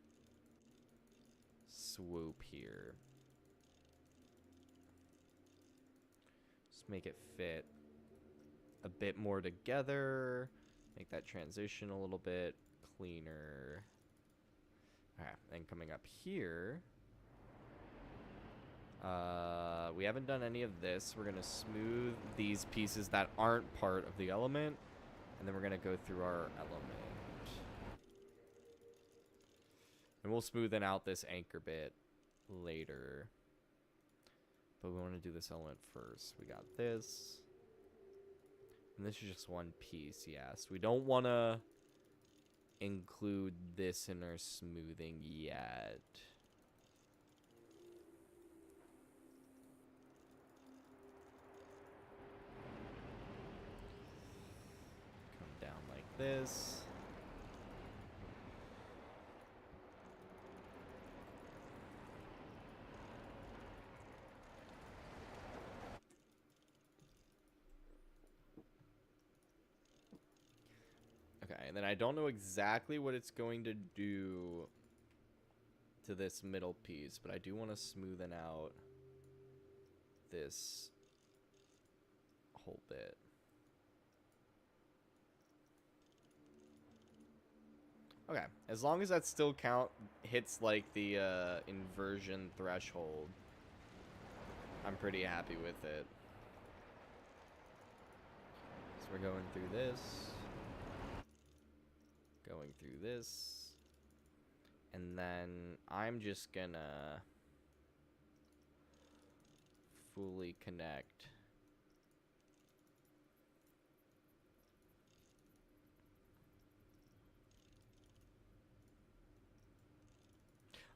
swoop here. Just make it fit a bit more together. Make that transition a little bit cleaner. Alright, and coming up here, we haven't done any of this. We're gonna smooth these pieces that aren't part of the element, and then we're gonna go through our element. And we'll smoothen out this anchor bit later. But we want to do this element first. We got this. And this is just one piece, yes. We don't want to include this in our smoothing yet. Come down like this. Okay, and then I don't know exactly what it's going to do to this middle piece, but I do want to smoothen out this whole bit. Okay, as long as that still hits like the inversion threshold, I'm pretty happy with it. So we're going through this. Going through this, and then I'm just gonna fully connect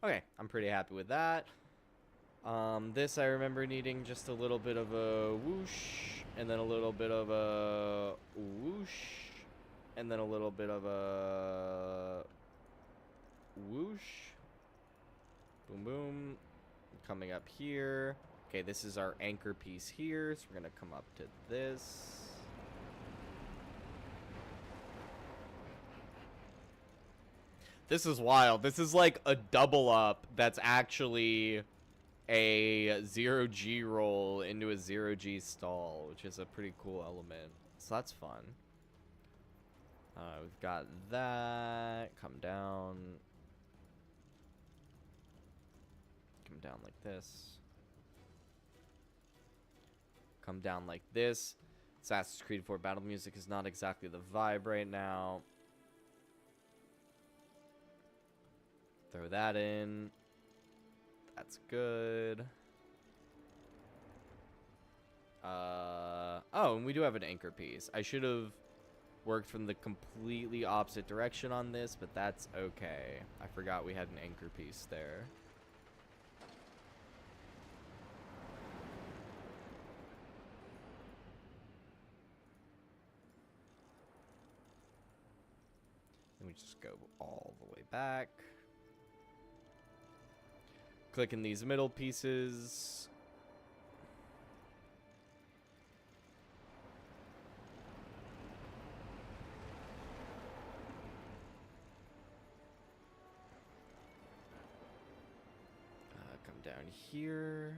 okay, I'm pretty happy with that. This I remember needing just a little bit of a whoosh, and then a little bit of a whoosh, and then a little bit of a whoosh. Boom, boom. Coming up here. Okay, this is our anchor piece here, so we're going to come up to this. This is wild. This is like a double up that's actually a 0G roll into a 0G stall, which is a pretty cool element. So that's fun. We've got that. Come down. Come down like this. Come down like this. Assassin's Creed 4 battle music is not exactly the vibe right now. Throw that in. That's good. Oh, and we do have an anchor piece. I should have worked from the completely opposite direction on this, but that's okay. I forgot we had an anchor piece there. Then we just go all the way back. Clicking these middle pieces. Come down here.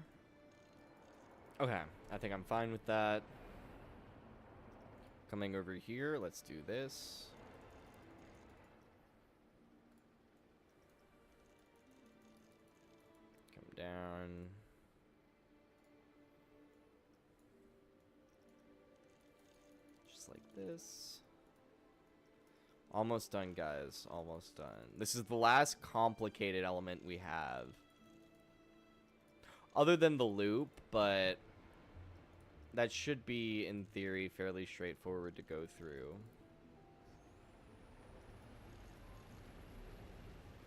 Okay, I think I'm fine with that. Coming over here, let's do this. Down. Just like this. Almost done, guys. Almost done. This is the last complicated element we have. Other than the loop, but that should be, in theory, fairly straightforward to go through.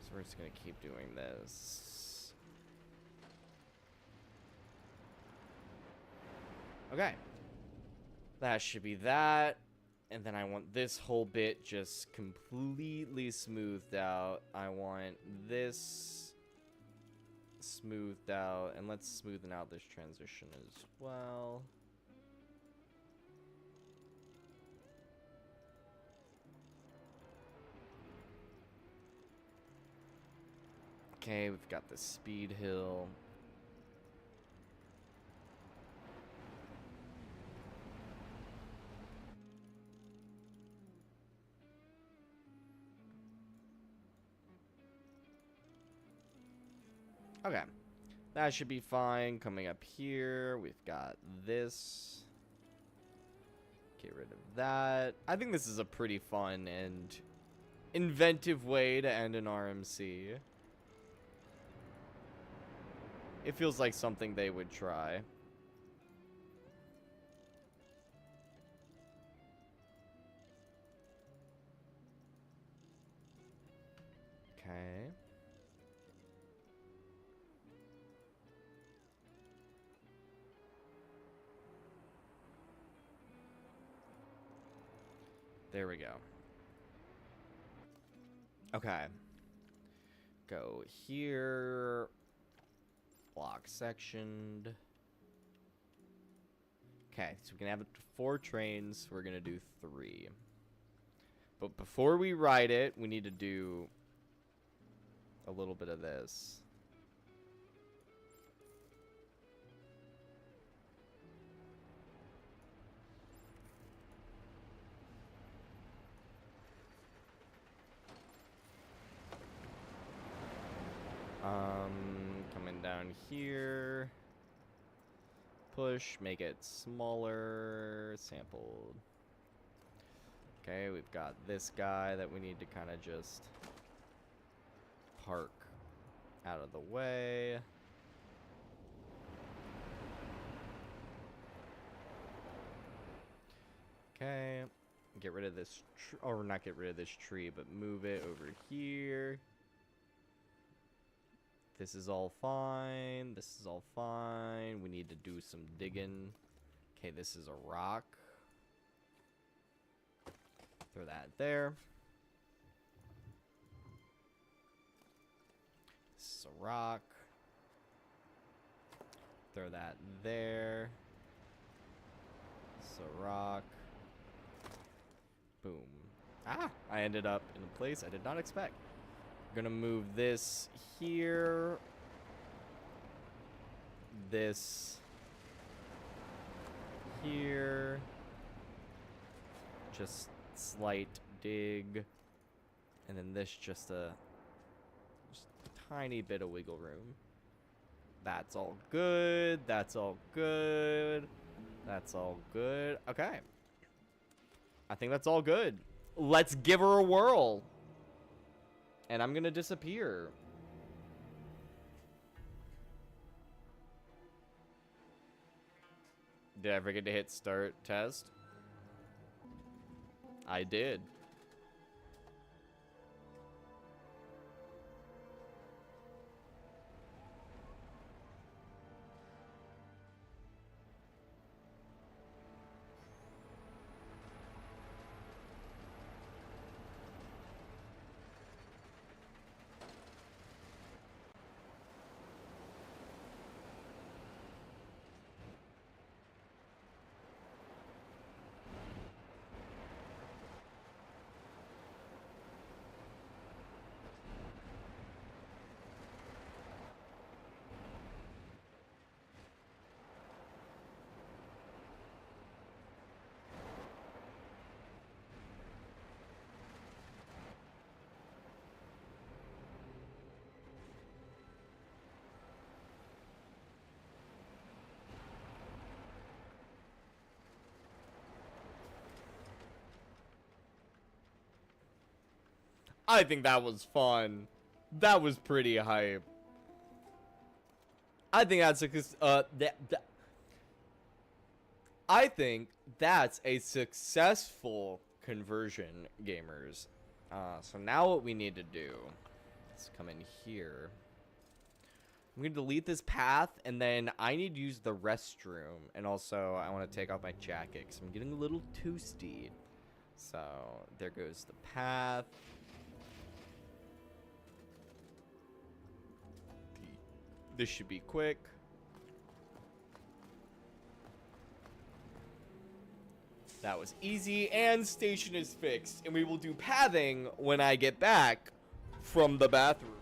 So we're just going to keep doing this. Okay, that should be that, and then I want this whole bit just completely smoothed out. I want this smoothed out, and let's smoothen out this transition as well. Okay, we've got the speed hill. Okay. That should be fine. Coming up here, we've got this. Get rid of that. I think this is a pretty fun and inventive way to end an RMC. It feels like something they would try. Okay. There we go. Okay. Go here. Block sectioned. Okay, so we can have 4 trains. We're gonna do 3. But before we ride it, we need to do a little bit of this. Coming down here. Push, make it smaller, sampled. Okay, we've got this guy that we need to kind of just park out of the way. Okay, get rid of this, or not get rid of this tree, but move it over here. This is all fine. This is all fine. We need to do some digging. Okay, this is a rock. Throw that there. This is a rock. Throw that there. This is a rock. Boom. Ah! I ended up in a place I did not expect. Gonna move this here. This here. Just slight dig. And then this just a tiny bit of wiggle room. That's all good. That's all good. That's all good. Okay. I think that's all good. Let's give her a whirl. And I'm gonna disappear. Did I forget to hit start test? I did. I think that was fun. That was pretty hype. I think that's I think that's a successful conversion, gamers. So now what we need to do is come in here. I'm going to delete this path, and then I need to use the restroom. And also, I want to take off my jacket, because I'm getting a little toasty. So, there goes the path. This should be quick. That was easy, and station is fixed. And we will do pathing when I get back from the bathroom.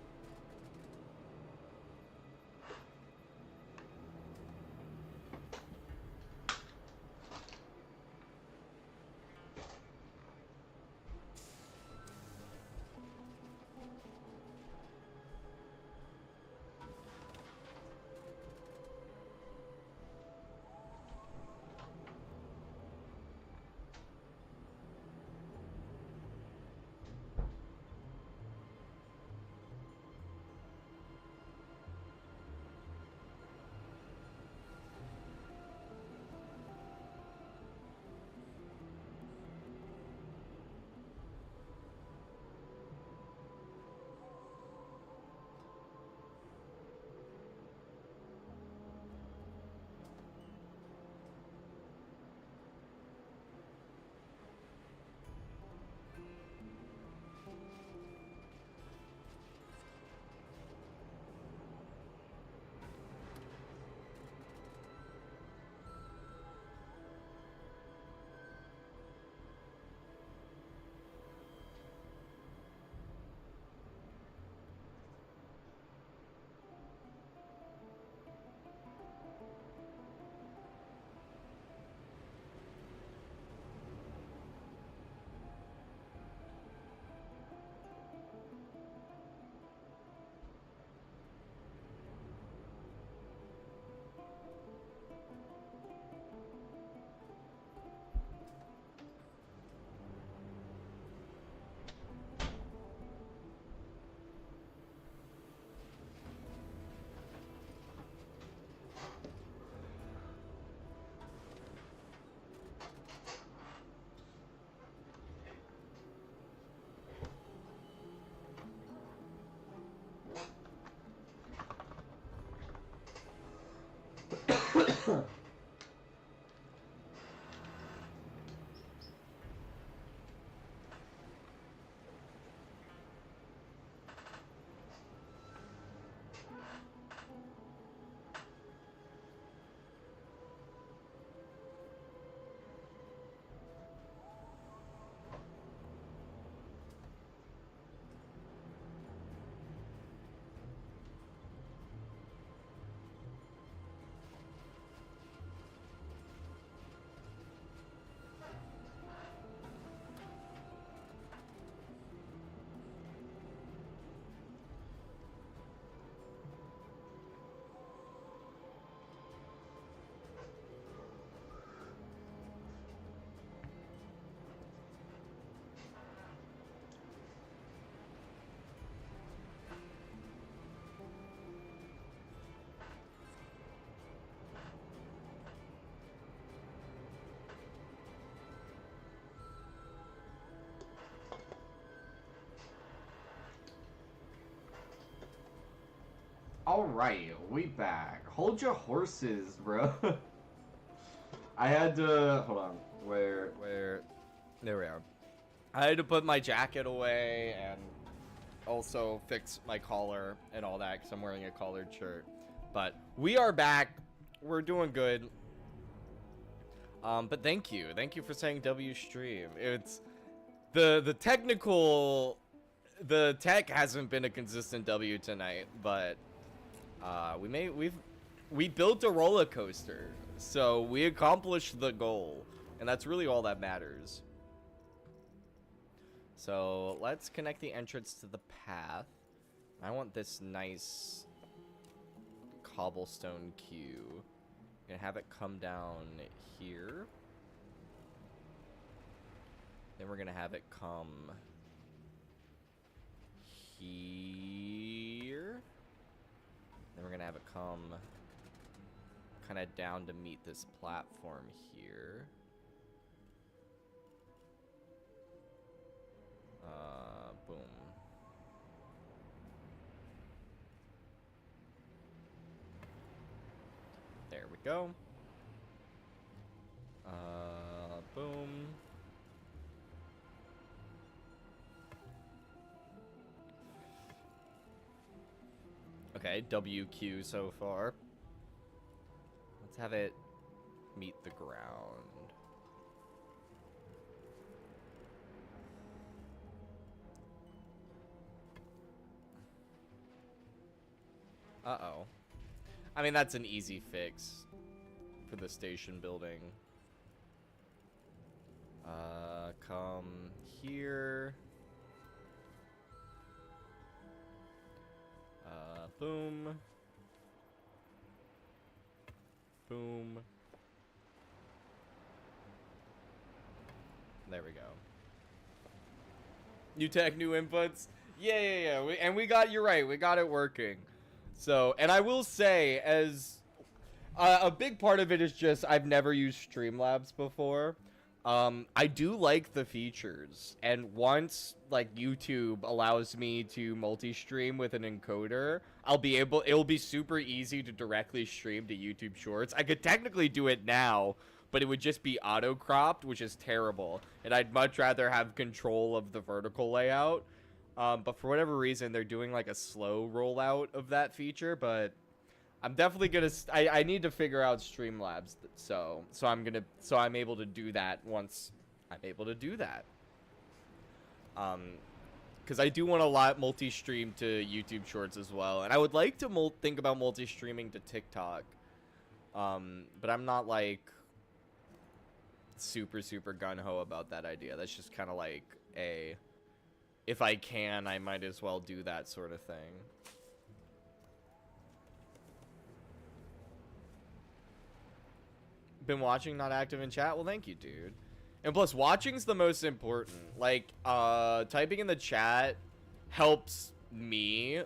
Alright, we back. Hold your horses, bro. I had to... Hold on. Where... There we are. I had to put my jacket away and also fix my collar and all that because I'm wearing a collared shirt. But we are back. We're doing good. But thank you. Thank you for saying W stream. It's... The technical... The tech hasn't been a consistent W tonight, but... we built a roller coaster, so we accomplished the goal, and that's really all that matters. So let's connect the entrance to the path. I want this nice cobblestone queue. I'm gonna have it come down here. Then we're gonna have it come here. Then we're gonna have it come kind of down to meet this platform here. Boom. There we go. Boom. Okay, WQ so far. Let's have it meet the ground. Uh-oh. I mean, that's an easy fix for the station building. Come here. Boom. Boom. There we go. New tech, new inputs. Yeah. And we got, you're right, we got it working. So, and I will say, as a big part of it is just I've never used Streamlabs before. I do like the features, and once like YouTube allows me to multi-stream with an encoder, it'll be super easy to directly stream to YouTube Shorts. I could technically do it now, but it would just be auto-cropped, which is terrible, and I'd much rather have control of the vertical layout. But for whatever reason, they're doing like a slow rollout of that feature, but I'm definitely gonna. I need to figure out Streamlabs, so I'm able to do that once I'm able to do that. Because I do want to multi-stream to YouTube Shorts as well, and I would like to think about multi-streaming to TikTok. But I'm not like super gung-ho about that idea. That's just kind of like if I can, I might as well do that sort of thing. Been watching, not active in chat? Well, thank you, dude. And plus, watching's the most important. Like, typing in the chat helps me,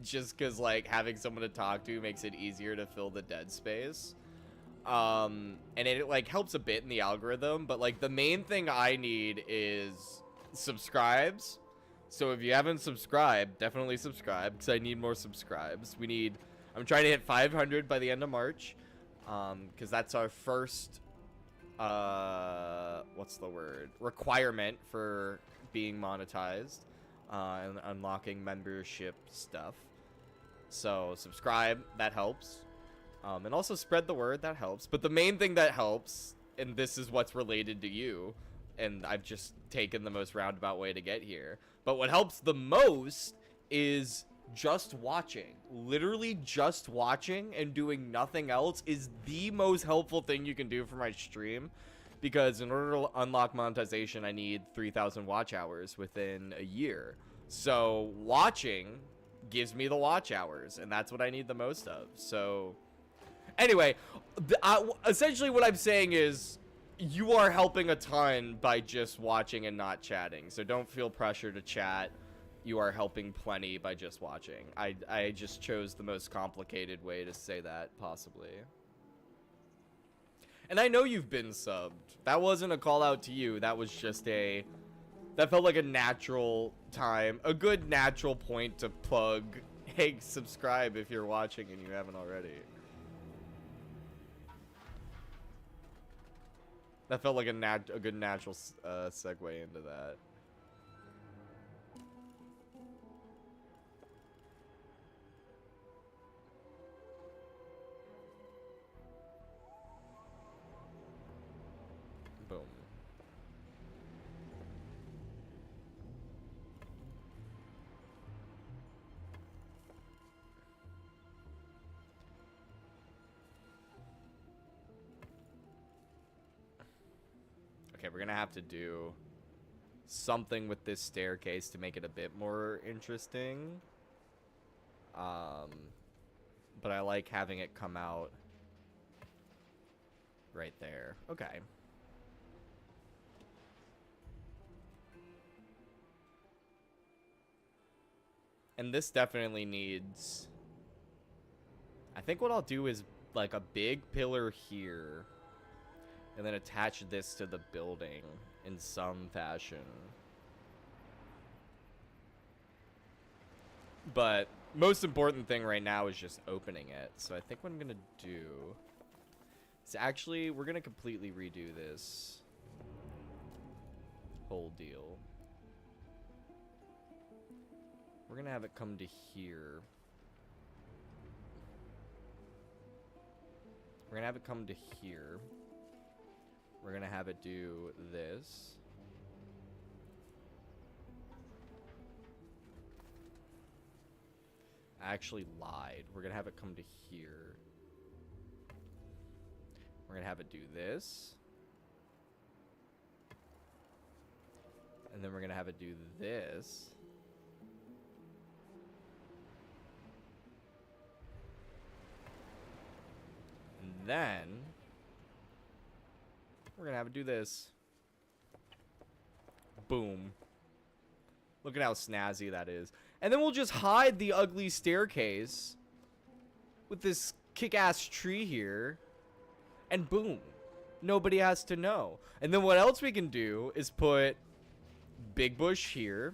just because, like, having someone to talk to makes it easier to fill the dead space. And it, like, helps a bit in the algorithm, but, like, the main thing I need is subscribes. So if you haven't subscribed, definitely subscribe, because I need more subscribes. I'm trying to hit 500 by the end of March. Because that's our first, what's the word? Requirement for being monetized, and unlocking membership stuff. So subscribe, that helps. And also spread the word, that helps. But the main thing that helps, and this is what's related to you, and I've just taken the most roundabout way to get here. But what helps the most is just watching. Literally just watching and doing nothing else is the most helpful thing you can do for my stream, because in order to unlock monetization, I need 3,000 watch hours within a year. So watching gives me the watch hours, and that's what I need the most of. So anyway, essentially what I'm saying is you are helping a ton by just watching and not chatting, so don't feel pressure to chat. You are helping plenty by just watching. I just chose the most complicated way to say that, possibly. And I know you've been subbed. That wasn't a call out to you. That was just that felt like a natural time, a good natural point to plug Hey, subscribe if you're watching and you haven't already. That felt like a good natural segue into that. Boom. Okay, we're gonna have to do something with this staircase to make it a bit more interesting. But I like having it come out right there. Okay. And this definitely needs... I think what I'll do is like a big pillar here. And then attach this to the building in some fashion. But most important thing right now is just opening it. So I think what I'm going to do is actually, we're going to completely redo this whole deal. We're going to have it come to here. We're going to have it come to here. We're going to have it do this. I actually lied. We're going to have it come to here. We're going to have it do this. And then we're going to have it do this. And then we're going to have it do this. Boom. Look at how snazzy that is. And then we'll just hide the ugly staircase with this kick-ass tree here. And boom. Nobody has to know. And then what else we can do is put big bush here.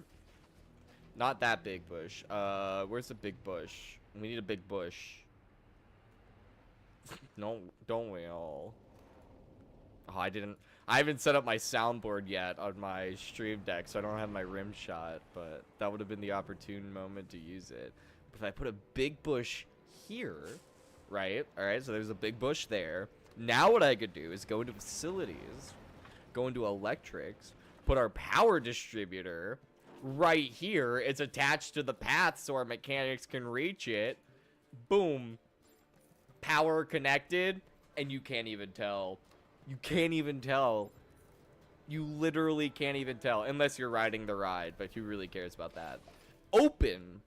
Not that big bush. Where's the big bush? We need a big bush. No, don't we all? Oh, I haven't set up my soundboard yet on my stream deck, so I don't have my rim shot, but that would have been the opportune moment to use it. But if I put a big bush here, right? All right, so there's a big bush there. Now what I could do is go into facilities, go into electrics, put our power distributor right here. It's attached to the path so our mechanics can reach it. Boom. Power connected, and you can't even tell. You can't even tell. You literally can't even tell. Unless you're riding the ride, but who really cares about that? Open.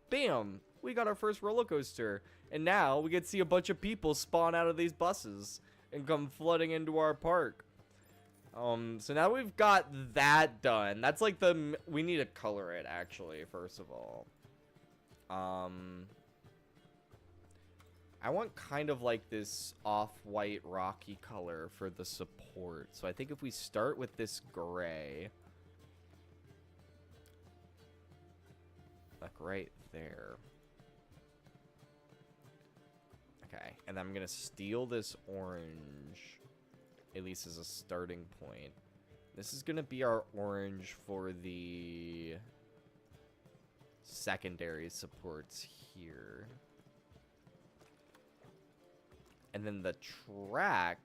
Bam. We got our first roller coaster. And now we get to see a bunch of people spawn out of these buses and come flooding into our park. So now we've got that done. That's like we need to color it, actually, first of all. I want kind of like this off-white rocky color for the support. So I think if we start with this gray, like right there. Okay, and I'm gonna steal this orange, at least as a starting point. This is gonna be our orange for the secondary supports here. And then the track,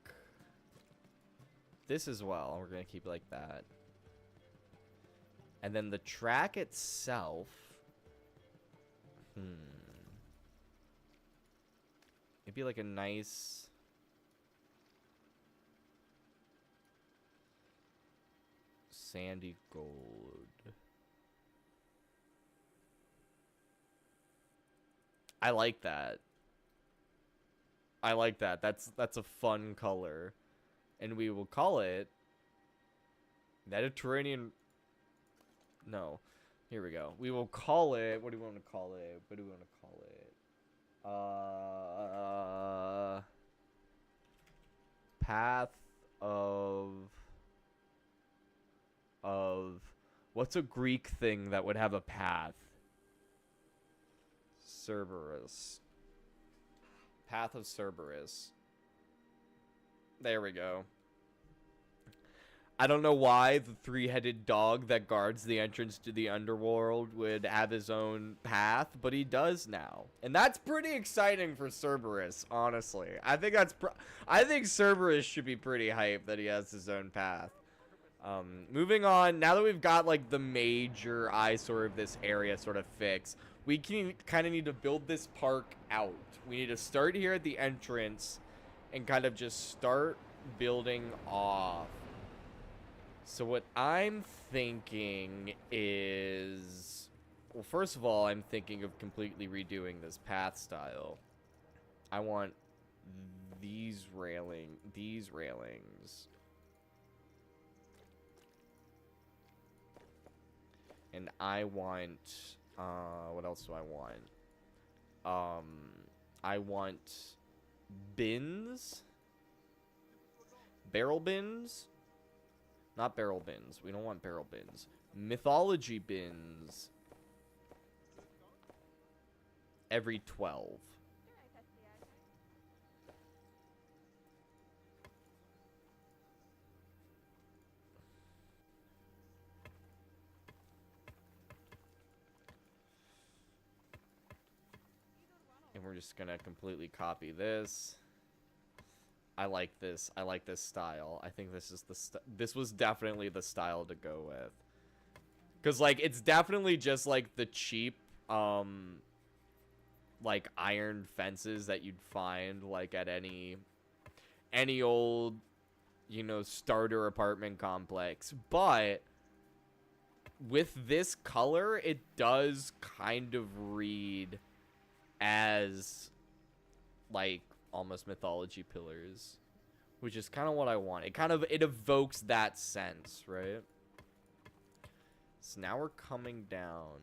this as well, we're going to keep it like that. And then the track itself, it'd be like a nice sandy gold. I like that. I like that. That's a fun color. And we will call it Mediterranean. No. Here we go. We will call it, what do we want to call it? What do we want to call it? Path of what's a Greek thing that would have a path? Cerberus. Path of Cerberus. There we go. I don't know why the three-headed dog that guards the entrance to the underworld would have his own path, but he does now. And that's pretty exciting for Cerberus, honestly. I think Cerberus should be pretty hyped that he has his own path. Moving on, now that we've got like the major eyesore of this area sort of fixed, we can kind of need to build this park out. We need to start here at the entrance and kind of just start building off. So what I'm thinking is, well, first of all, I'm thinking of completely redoing this path style. I want these railings. And I want, what else do I want? I want bins. Barrel bins? Not barrel bins. We don't want barrel bins. Mythology bins. Every 12. And we're just gonna completely copy this. I like this. I like this style. I think this is this was definitely the style to go with. Cause like it's definitely just like the cheap like iron fences that you'd find like at any old, you know, starter apartment complex. But with this color, it does kind of read as like almost mythology pillars, which is kind of what I want. It evokes that sense, right? So now we're coming down.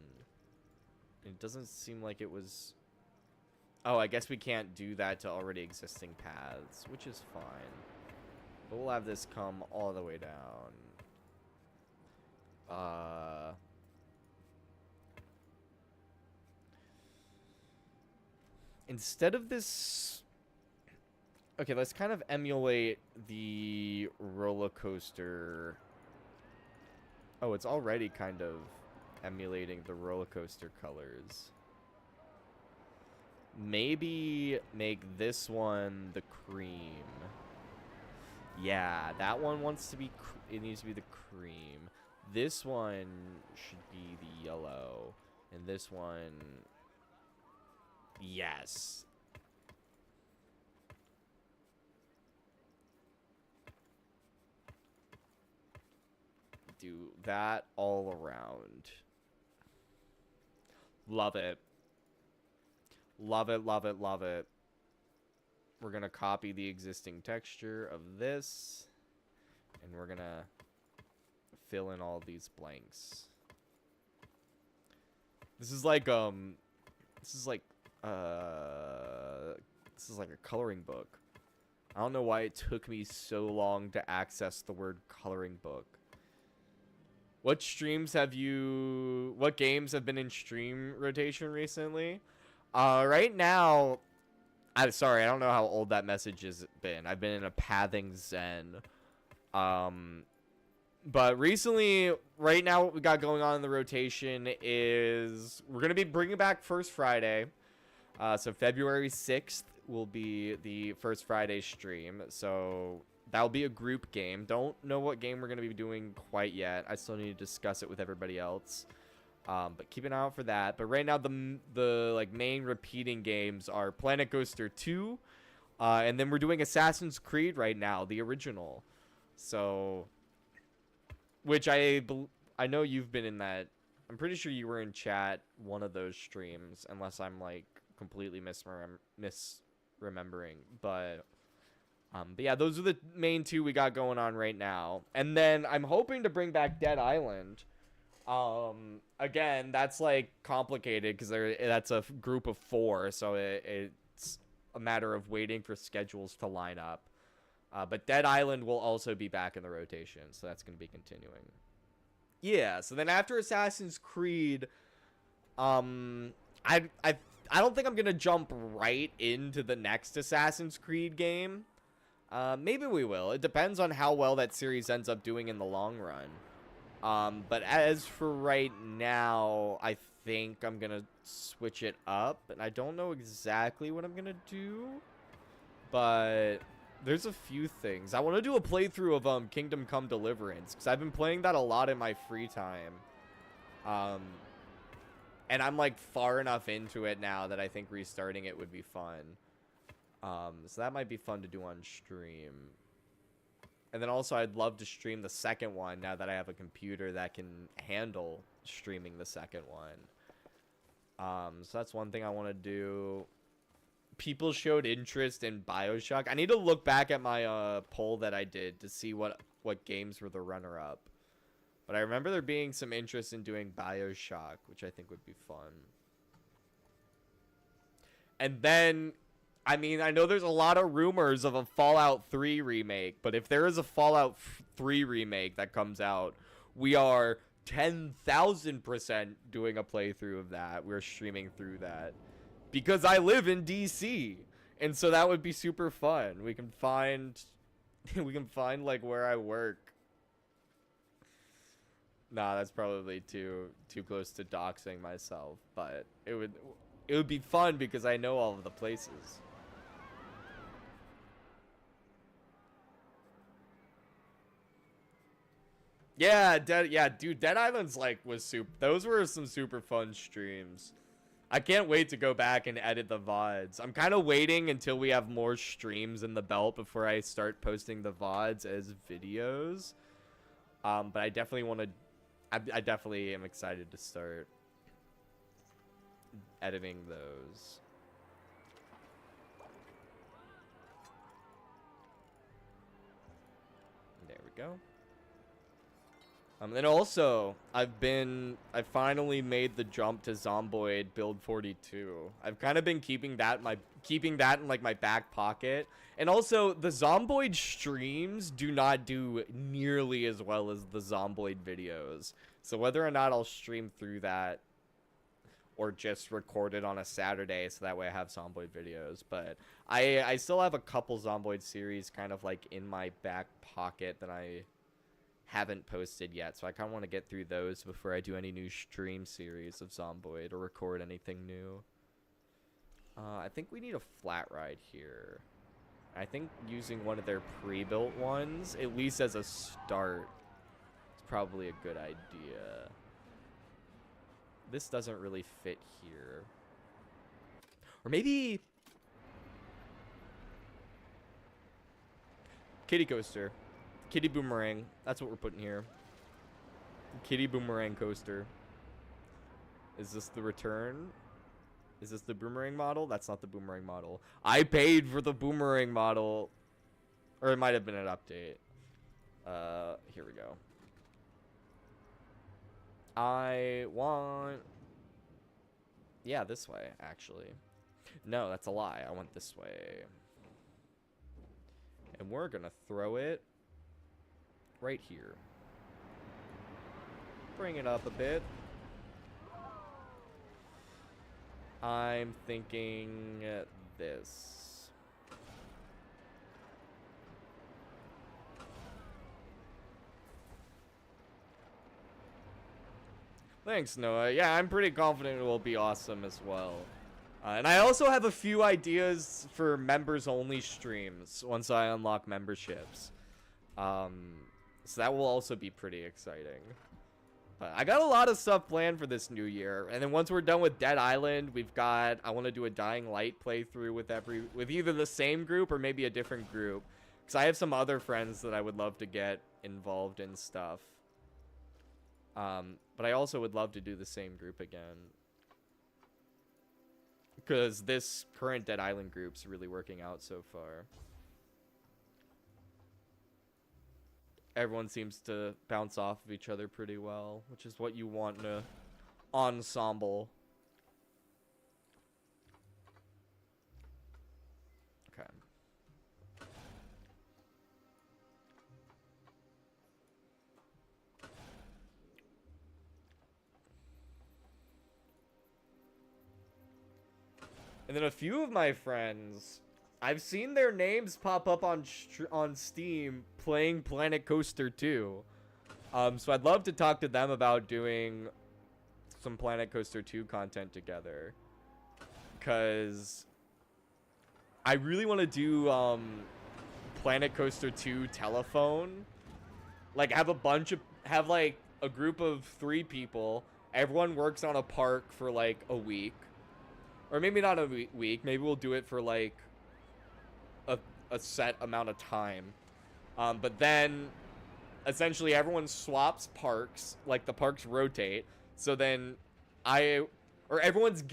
It doesn't seem like it was... Oh, I guess we can't do that to already existing paths, which is fine. But we'll have this come all the way down. Instead of this... Okay, let's kind of emulate the roller coaster. Oh, it's already kind of emulating the roller coaster colors. Maybe make this one the cream. Yeah, that one wants to be... It needs to be the cream. This one should be the yellow. And this one... Yes. Do that all around. Love it. Love it, love it, love it. We're gonna copy the existing texture of this, and we're gonna fill in all these blanks. This is like a coloring book. I don't know why it took me so long to access the word coloring book. What games have been in stream rotation recently? Right now, I'm sorry, I don't know how old that message has been. I've been in a pathing zen. But recently, right now, what we got going on in the rotation is we're going to be bringing back First Friday. So February 6th will be the First Friday stream. So that'll be a group game. Don't know what game we're going to be doing quite yet. I still need to discuss it with everybody else. But keep an eye out for that. But right now, the like main repeating games are Planet Coaster 2. And then we're doing Assassin's Creed right now, the original. So... Which I know you've been in that. I'm pretty sure you were in chat one of those streams, unless I'm like completely misremembering. But yeah, those are the main two we got going on right now. And then I'm hoping to bring back Dead Island. Again, that's like complicated because that's a group of 4, so it's a matter of waiting for schedules to line up. But Dead Island will also be back in the rotation, so that's going to be continuing. Yeah, so then after Assassin's Creed, I I don't think I'm gonna jump right into the next Assassin's Creed game. Maybe we will. It depends on how well that series ends up doing in the long run. But as for right now, I think I'm gonna switch it up, and I don't know exactly what I'm gonna do, but there's a few things. I want to do a playthrough of Kingdom Come Deliverance, because I've been playing that a lot in my free time. And I'm like far enough into it now that I think restarting it would be fun. So that might be fun to do on stream. And then also I'd love to stream the second one now that I have a computer that can handle streaming the second one. So that's one thing I want to do. People showed interest in BioShock. I need to look back at my poll that I did to see what games were the runner-up. But I remember there being some interest in doing BioShock, which I think would be fun. And then, I mean, I know there's a lot of rumors of a Fallout 3 remake, but if there is a Fallout 3 remake that comes out, we are 10,000% doing a playthrough of that. We're streaming through that. Because I live in DC, and so that would be super fun. We can find like where I work. Nah, that's probably too close to doxing myself, but it would be fun because I know all of the places. Yeah, dude, Dead Island's those were some super fun streams. I can't wait to go back and edit the VODs. I'm kind of waiting until we have more streams in the belt before I start posting the VODs as videos. But I definitely want to. I definitely am excited to start editing those. There we go. And also, I finally made the jump to Zomboid build 42. I've kind of been keeping that in like my back pocket. And also, the Zomboid streams do not do nearly as well as the Zomboid videos. So whether or not I'll stream through that or just record it on a Saturday so that way I have Zomboid videos. But I still have a couple Zomboid series kind of like in my back pocket that I haven't posted yet, so I kind of want to get through those before I do any new stream series of Zomboid or record anything new. I think we need a flat ride here. I think using one of their pre-built ones, at least as a start, is probably a good idea. This doesn't really fit here. Or maybe Kitty Coaster. Kitty Boomerang. That's what we're putting here. Kitty Boomerang Coaster. Is this the return? Is this the Boomerang model? That's not the Boomerang model. I paid for the Boomerang model. Or it might have been an update. Here we go. I want... Yeah, this way, actually. No, that's a lie. I want this way. And we're gonna throw it right here. Bring it up a bit. I'm thinking this. Thanks, Noah. Yeah, I'm pretty confident it will be awesome as well. And I also have a few ideas for members-only streams once I unlock memberships. So that will also be pretty exciting. But I got a lot of stuff planned for this new year. And then once we're done with Dead Island, I want to do a Dying Light playthrough with either the same group or maybe a different group. Because I have some other friends that I would love to get involved in stuff. But I also would love to do the same group again. Because this current Dead Island group's really working out so far. Everyone seems to bounce off of each other pretty well, which is what you want in an ensemble. Okay. And then a few of my friends, I've seen their names pop up on Steam playing Planet Coaster 2. So I'd love to talk to them about doing some Planet Coaster 2 content together. Because I really want to do Planet Coaster 2 telephone. Like have like a group of 3 people. Everyone works on a park for like a week. Or maybe not a week. Maybe we'll do it for like a set amount of time. But then essentially everyone swaps parks. Like the parks rotate. So then everyone's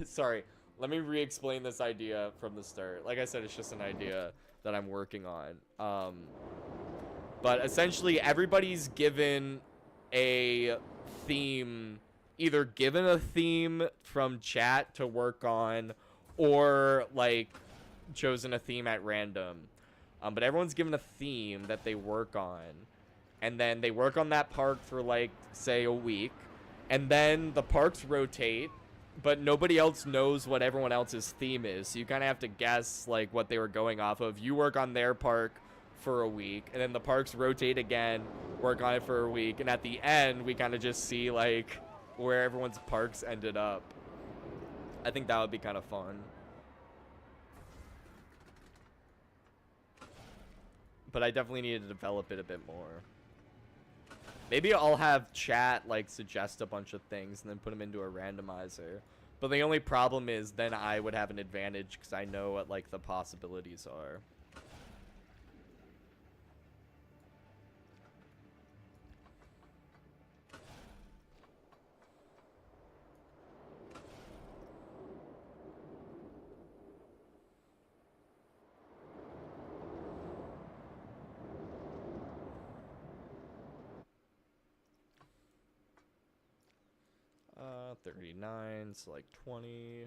sorry. Let me re-explain this idea from the start. Like I said, it's just an idea that I'm working on. But essentially everybody's given a theme, either given a theme from chat to work on, or like chosen a theme at random. But everyone's given a theme that they work on, and then they work on that park for like say a week, and then the parks rotate, but nobody else knows what everyone else's theme is, so you kind of have to guess like what they were going off of. You work on their park for a week, and then the parks rotate again, work on it for a week, and at the end we kind of just see like where everyone's parks ended up. I think that would be kind of fun. But I definitely need to develop it a bit more. Maybe I'll have chat like suggest a bunch of things and then put them into a randomizer. But the only problem is then I would have an advantage because I know what like the possibilities are. 39, so like 20.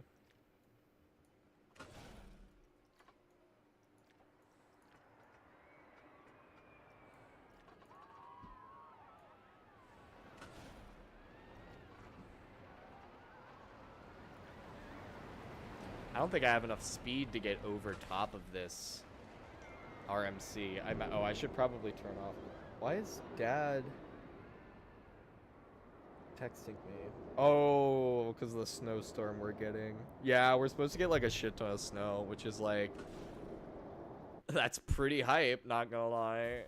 I don't think I have enough speed to get over top of this RMC. I should probably turn off. Why is Dad texting me? Oh, because of the snowstorm we're getting. Yeah, we're supposed to get like a shit ton of snow, which is like, that's pretty hype, not gonna lie.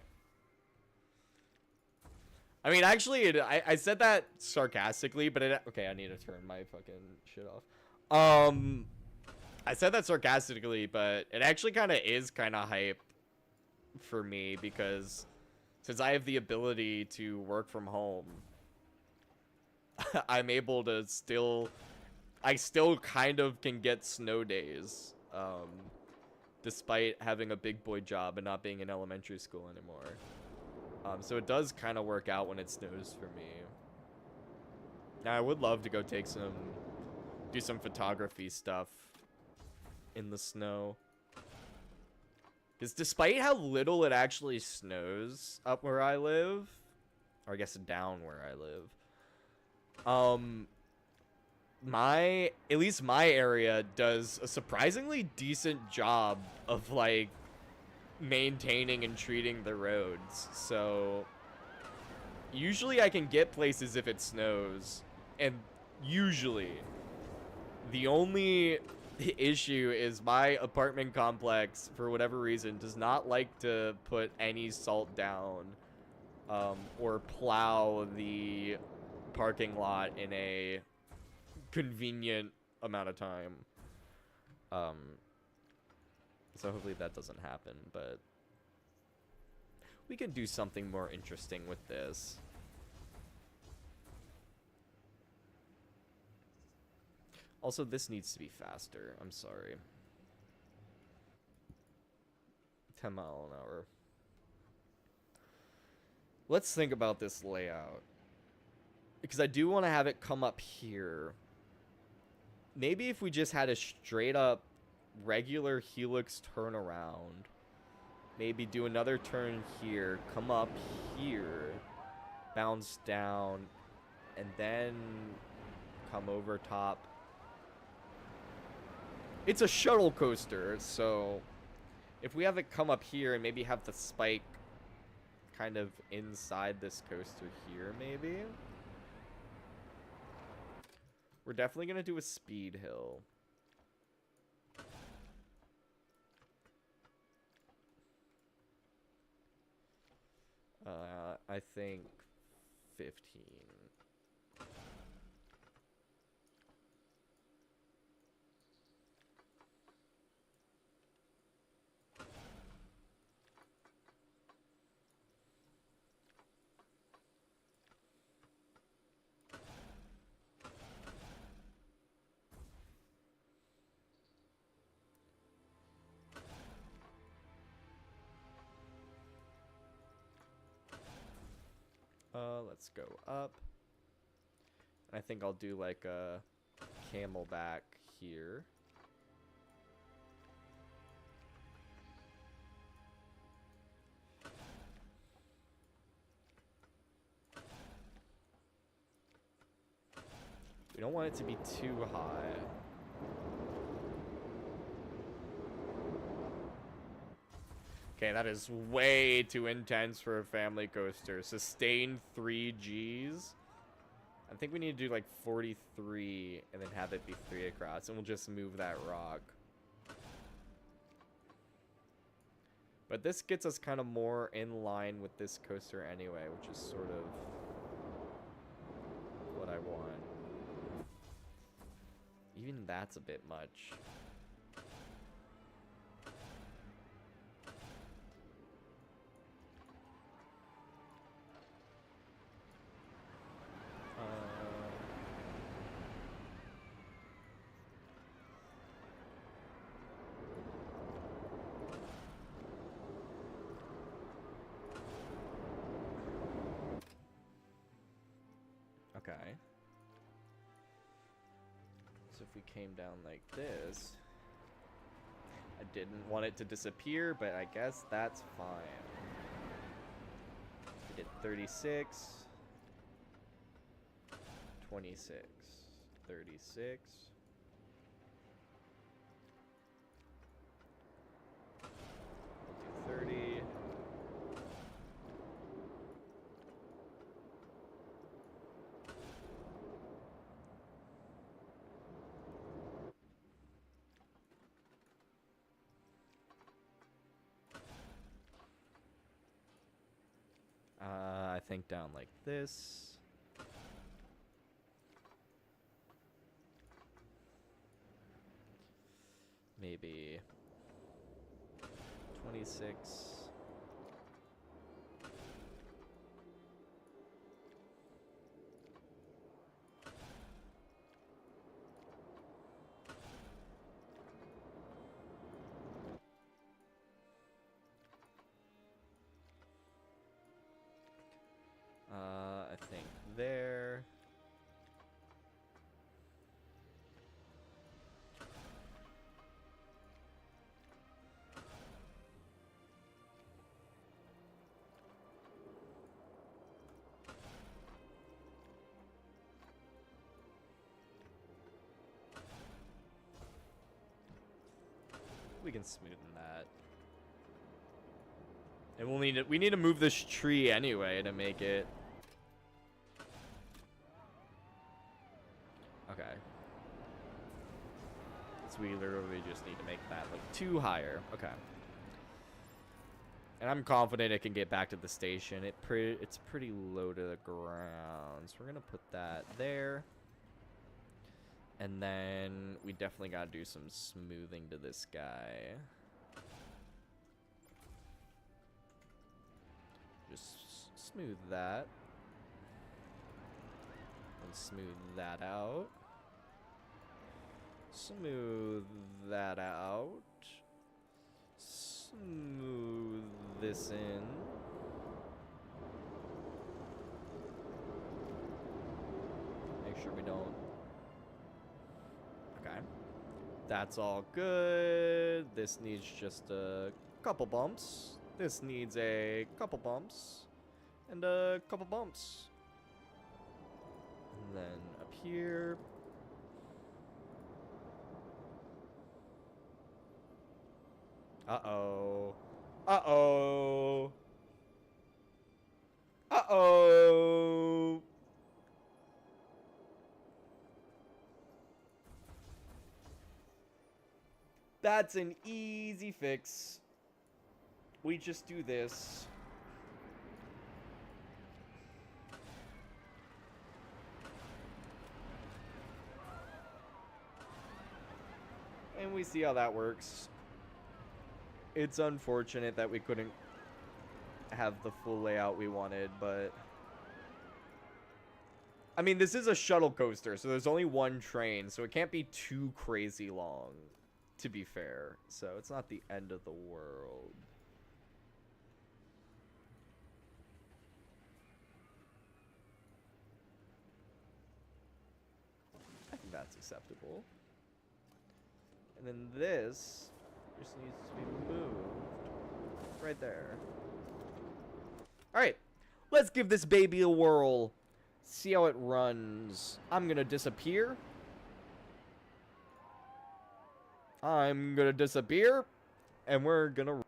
I mean, actually, I said that sarcastically, but okay, I need to turn my fucking shit off. I said that sarcastically, but it actually kind of is kind of hype for me because since I have the ability to work from home, I'm able to I still kind of can get snow days, despite having a big boy job and not being in elementary school anymore. So it does kind of work out when it snows for me. Now I would love to go do some photography stuff in the snow. Because despite how little it actually snows up where I live, or I guess down where I live, at least my area does a surprisingly decent job of like maintaining and treating the roads. So usually I can get places if it snows, and usually the only issue is my apartment complex, for whatever reason, does not like to put any salt down or plow the parking lot in a convenient amount of time. So hopefully that doesn't happen, but we can do something more interesting with this. Also, this needs to be faster. I'm sorry. 10 mile an hour. Let's think about this layout, because I do want to have it come up here. Maybe if we just had a straight up regular helix turnaround, maybe do another turn here, come up here, bounce down, and then come over top It's a shuttle coaster, so if we have it come up here and maybe have the spike kind of inside this coaster here, maybe? We're definitely going to do a speed hill. I think 15. Let's go up. I think I'll do like a camelback here. We don't want it to be too high. Okay, that is way too intense for a family coaster. Sustain 3 Gs. I think we need to do like 43 and then have it be 3 across, and we'll just move that rock. But this gets us kind of more in line with this coaster anyway, which is sort of what I want. Even that's a bit much. Okay. So if we came down like this, I didn't want it to disappear, but I guess that's fine. We did 36, 26, 36. We'll do 30. I think down like this. Maybe 26. I think there. We can smoothen that. And we need to move this tree anyway to make it. Okay. So we literally just need to make that like 2 higher. Okay. And I'm confident it can get back to the station. It's pretty low to the ground. So we're gonna put that there. And then we definitely gotta do some smoothing to this guy. Just smooth that. And smooth that out. Smooth that out. Smooth this in. Make sure we don't. Okay. That's all good. This needs just a couple bumps. This needs a couple bumps. And a couple bumps. And then up here. Uh-oh. Uh-oh. Uh-oh. That's an easy fix. We just do this. And we see how that works. It's unfortunate that we couldn't have the full layout we wanted, but... I mean, this is a shuttle coaster, so there's only one train, so it can't be too crazy long, to be fair. So it's not the end of the world. I think that's acceptable. And then this just needs to be moved right there. Alright, let's give this baby a whirl. See how it runs. I'm gonna disappear. I'm gonna disappear. And we're gonna...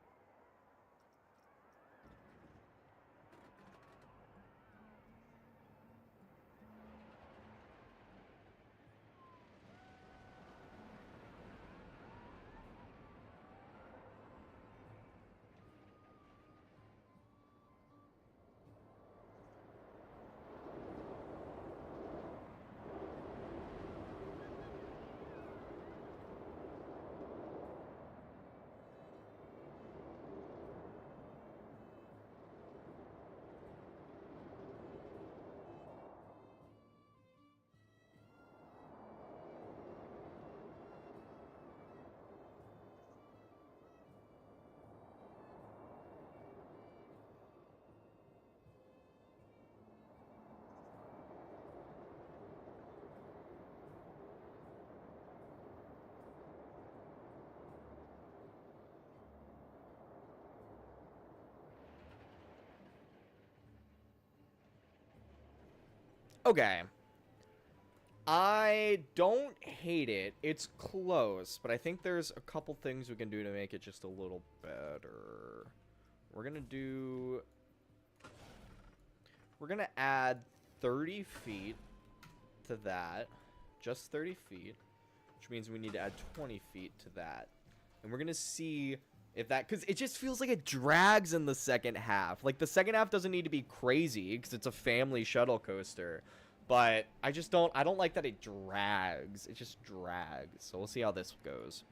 Okay. I don't hate it. It's close, but I think there's a couple things we can do to make it just a little better. We're gonna add 30 feet to that. Just 30 feet. Which means we need to add 20 feet to that. And we're gonna see if that... Because it just feels like it drags in the second half. Like, the second half doesn't need to be crazy, because it's a family shuttle coaster. But I just don't... I don't like that it drags. It just drags. So we'll see how this goes.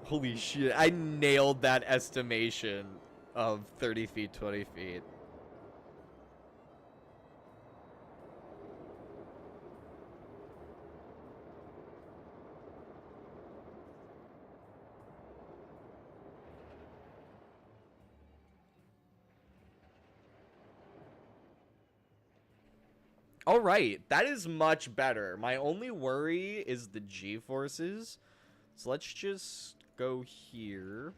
Holy shit, I nailed that estimation of 30 feet, 20 feet. Alright, that is much better. My only worry is the G-forces. So let's just go here.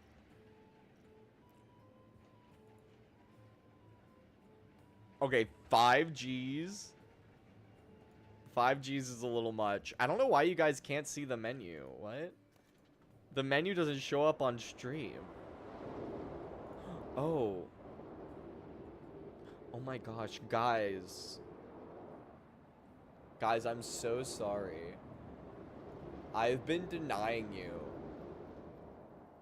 Okay, 5 Gs. 5 Gs is a little much. I don't know why you guys can't see the menu. What? The menu doesn't show up on stream. Oh. Oh my gosh, guys. Guys, I'm so sorry. I've been denying you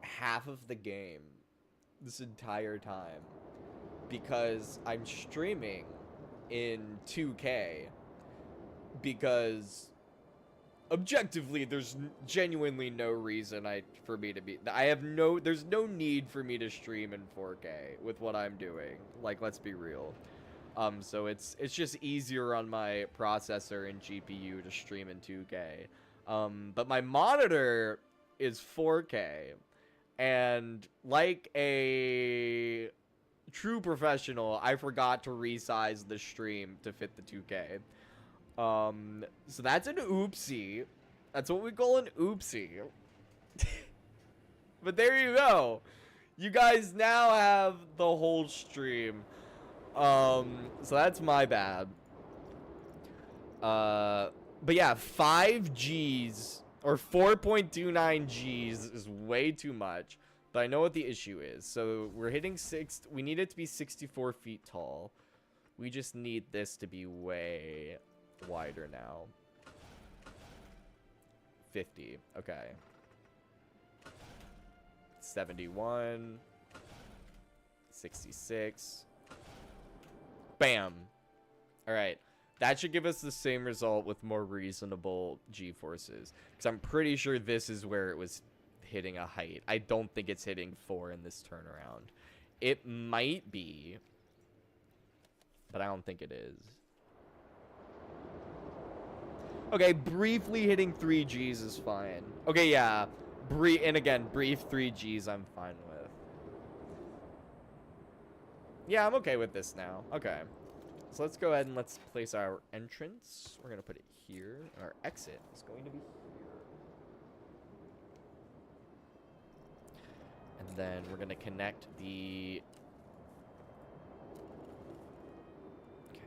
half of the game this entire time because I'm streaming in 2K because objectively there's genuinely no reason for me to be... there's no need for me to stream in 4K with what I'm doing. Like, let's be real. So it's just easier on my processor and GPU to stream in 2K. But my monitor is 4K, and like a true professional, I forgot to resize the stream to fit the 2K. So that's an oopsie. That's what we call an oopsie. But there you go. You guys now have the whole stream. So that's my bad. But yeah, 5 Gs or 4.29 Gs is way too much. But I know what the issue is. So we're hitting we need it to be 64 feet tall. We just need this to be way wider now. 50. Okay. 71. 66. Bam. All right. That should give us the same result with more reasonable G-forces. Because I'm pretty sure this is where it was hitting a height. I don't think it's hitting 4 in this turnaround. It might be, but I don't think it is. Okay, briefly hitting 3 Gs is fine. Okay, yeah. And again, brief 3 Gs I'm fine with. Yeah, I'm okay with this now. Okay. So let's go ahead and let's place our entrance. We're going to put it here. And our exit is going to be here. And then we're going to connect the... Okay.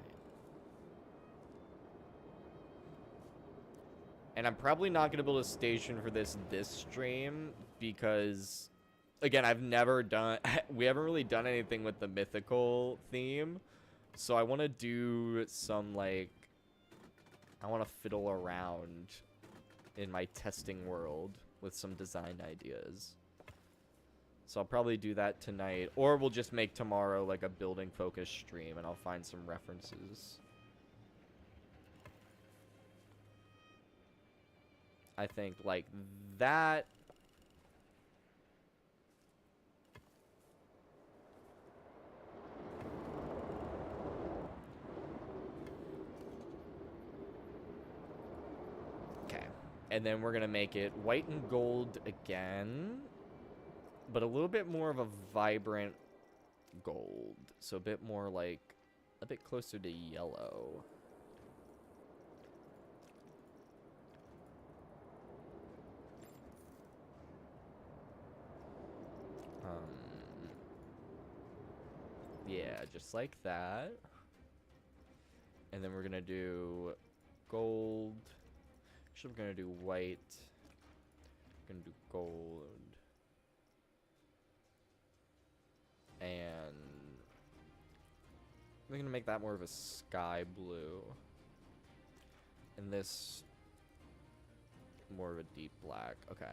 And I'm probably not going to build a station for this stream because, again, I've never done... we haven't really done anything with the mythical theme. So I want to do some, like... I want to fiddle around in my testing world with some design ideas. So I'll probably do that tonight. Or we'll just make tomorrow, like, a building-focused stream, and I'll find some references. I think, like, that... Okay. And then we're going to make it white and gold again. But a little bit more of a vibrant gold. So a bit more, like, a bit closer to yellow. Yeah, just like that. And then we're gonna do gold. Actually, we're gonna do white. We're gonna do gold. And we're gonna make that more of a sky blue. And this more of a deep black. Okay.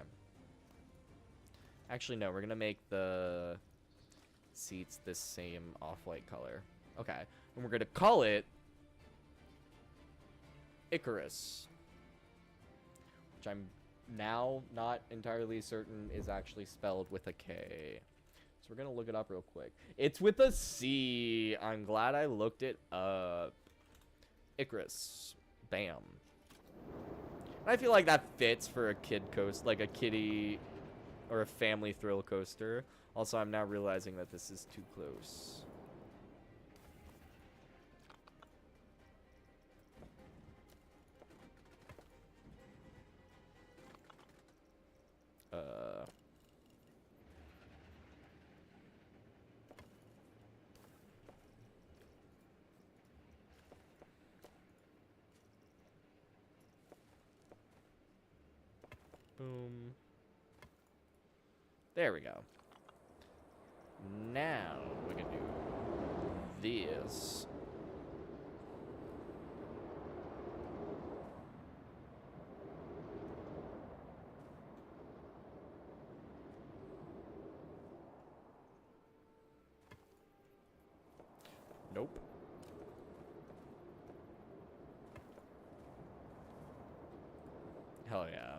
Actually, no, we're gonna make the seats this same off-white color. Okay. And we're gonna call it Icarus. Which I'm now not entirely certain is actually spelled with a K. So we're gonna look it up real quick. It's with a C. I'm glad I looked it up. Icarus. Bam. And I feel like that fits for a kid coaster, like a kiddie or a family thrill coaster. Also, I'm now realizing that this is too close. Boom. There we go. Now we can do this. Nope. Hell yeah.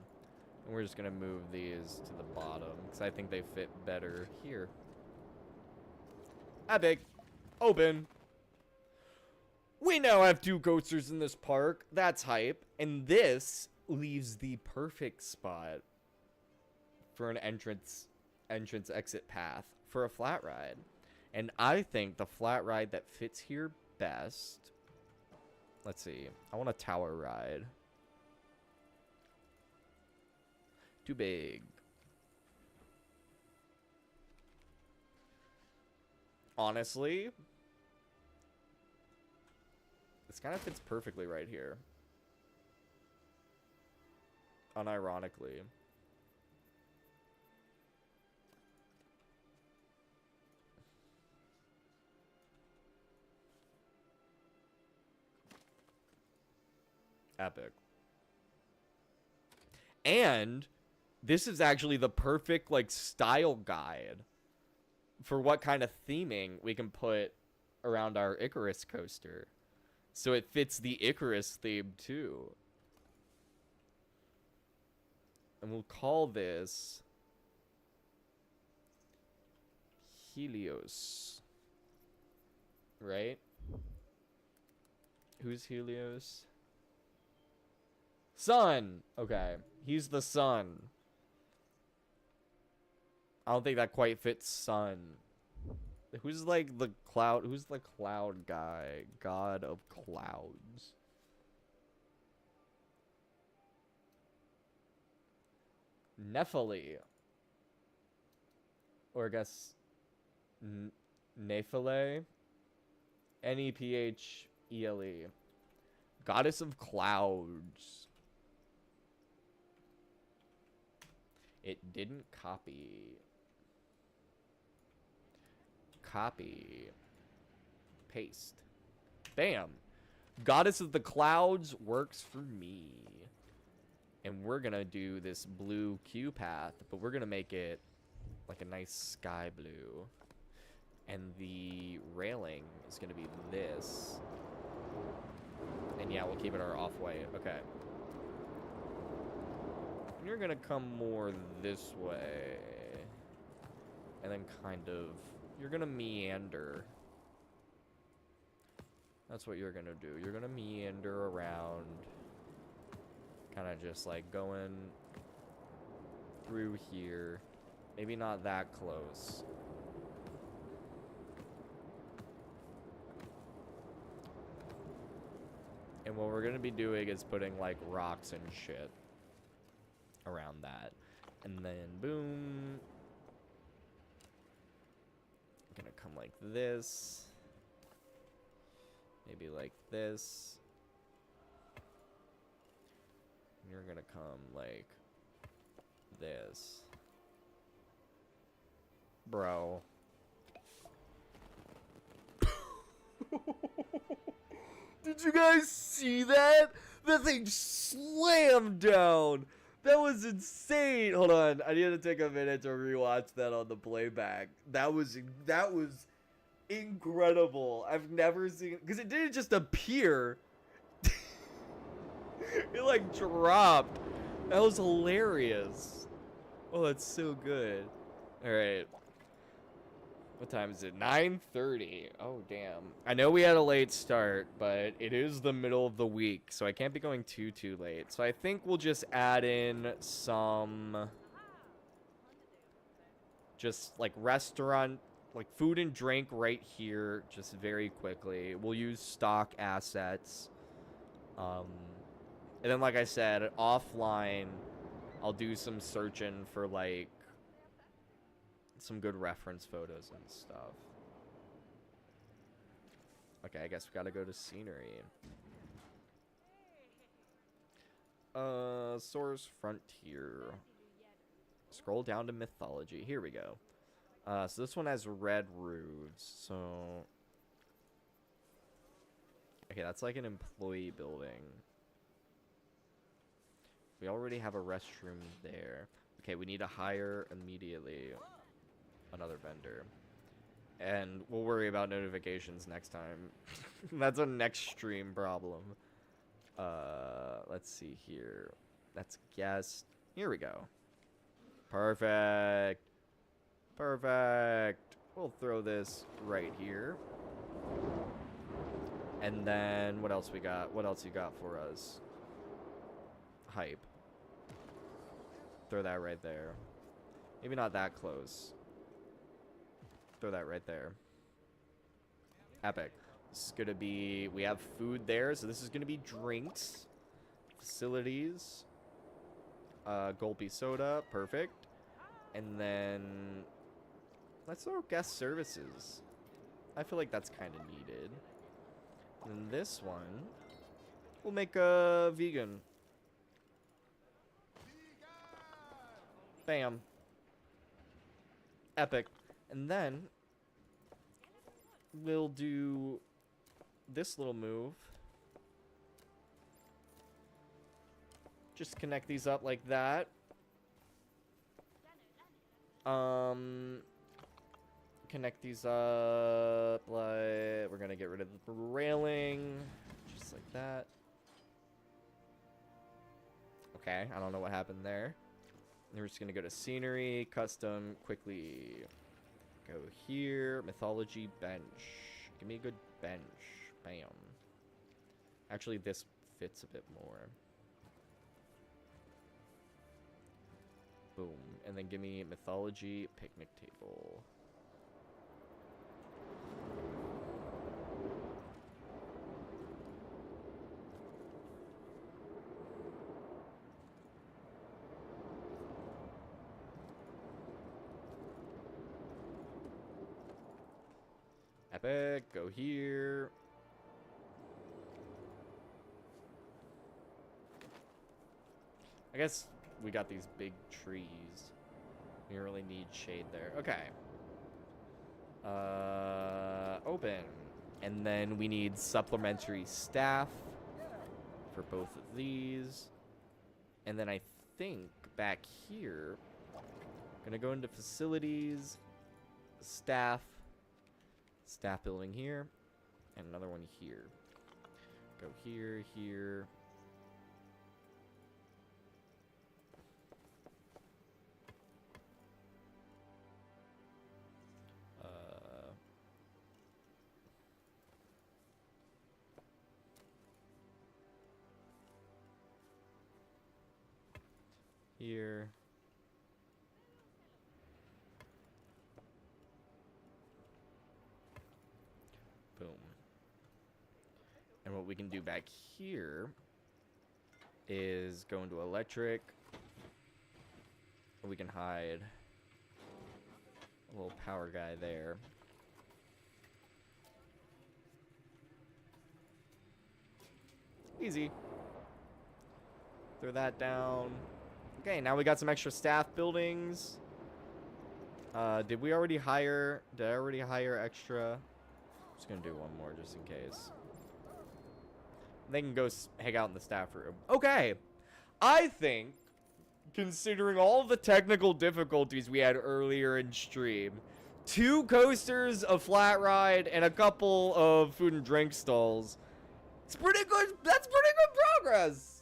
And we're just gonna move these to the bottom because I think they fit better here. Epic. Open. We now have 2 coasters in this park. That's hype. And this leaves the perfect spot for an entrance exit path for a flat ride. And I think the flat ride that fits here best... Let's see. I want a tower ride. Too big. Honestly, this kind of fits perfectly right here. Unironically. Epic. And this is actually the perfect like style guide for what kind of theming we can put around our Icarus coaster. So it fits the Icarus theme too. And we'll call this Helios. Right? Who's Helios? Sun! Okay. He's the sun. I don't think that quite fits sun. Who's like the cloud? Who's the cloud guy? God of clouds. Nephili. Or I guess Nephile. Nephle. Goddess of clouds. It didn't copy. Copy. Paste. Bam. Goddess of the clouds works for me. And we're gonna do this blue Q path, but we're gonna make it like a nice sky blue. And the railing is gonna be this. And yeah, we'll keep it our off-white. Okay. And you're gonna come more this way. And then kind of... You're gonna meander. That's what you're gonna do. You're gonna meander around. Kind of just like going through here. Maybe not that close. And what we're gonna be doing is putting like rocks and shit around that. And then boom. Gonna come like this. Maybe like this. And you're gonna come like this. Bro. Did you guys see that? That thing slammed down. That was insane. Hold on. I need to take a minute to rewatch that on the playback. That was incredible. I've never seen... Because it didn't just appear. It, like, dropped. That was hilarious. Oh, that's so good. Alright. What time is it? 9:30. Oh, damn. I know we had a late start, but it is the middle of the week, so I can't be going too late. So I think we'll just add in some... just, like, restaurant... like, food and drink right here, just very quickly. We'll use stock assets. And then, like I said, offline, I'll do some searching for, like... some good reference photos and stuff. Okay, I guess we gotta go to scenery. Source Frontier. Scroll down to mythology. Here we go. So this one has red roofs. So... okay, that's like an employee building. We already have a restroom there. Okay, we need to hire immediately another vendor. And we'll worry about notifications next time. That's a next stream problem. Let's see here. That's guest. Here we go. Perfect. Perfect. We'll throw this right here. And then what else we got? What else you got for us? Hype. Throw that right there. Maybe not that close. Throw that right there. Epic. This is gonna be, we have food there, so this is gonna be drinks. Facilities. Gulpy soda, perfect. And then let's throw guest services. I feel like that's kind of needed. And then this one, we'll make a vegan. Bam. Epic. And then we'll do this little move. Just connect these up like that. Connect these up like, we're gonna get rid of the railing, just like that. Okay, I don't know what happened there. And we're just gonna go to scenery, custom, quickly go here, mythology, bench. Give me a good bench. Bam. Actually, this fits a bit more. Boom. And then give me mythology, picnic table. Epic, go here. I guess we got these big trees. We don't really need shade there. Okay. Open. And then we need supplementary staff for both of these. And then I think back here, gonna go into facilities, staff building here, and another one here. Go here, here. Here. Boom. And what we can do back here is go into electric. We can hide a little power guy there. Easy. Throw that down. Okay, now we got some extra staff buildings. Did I already hire extra? Just gonna do one more just in case. They can go hang out in the staff room. Okay. I think, considering all the technical difficulties we had earlier in stream, 2 coasters, a flat ride, and a couple of food and drink stalls, it's pretty good. That's pretty good progress.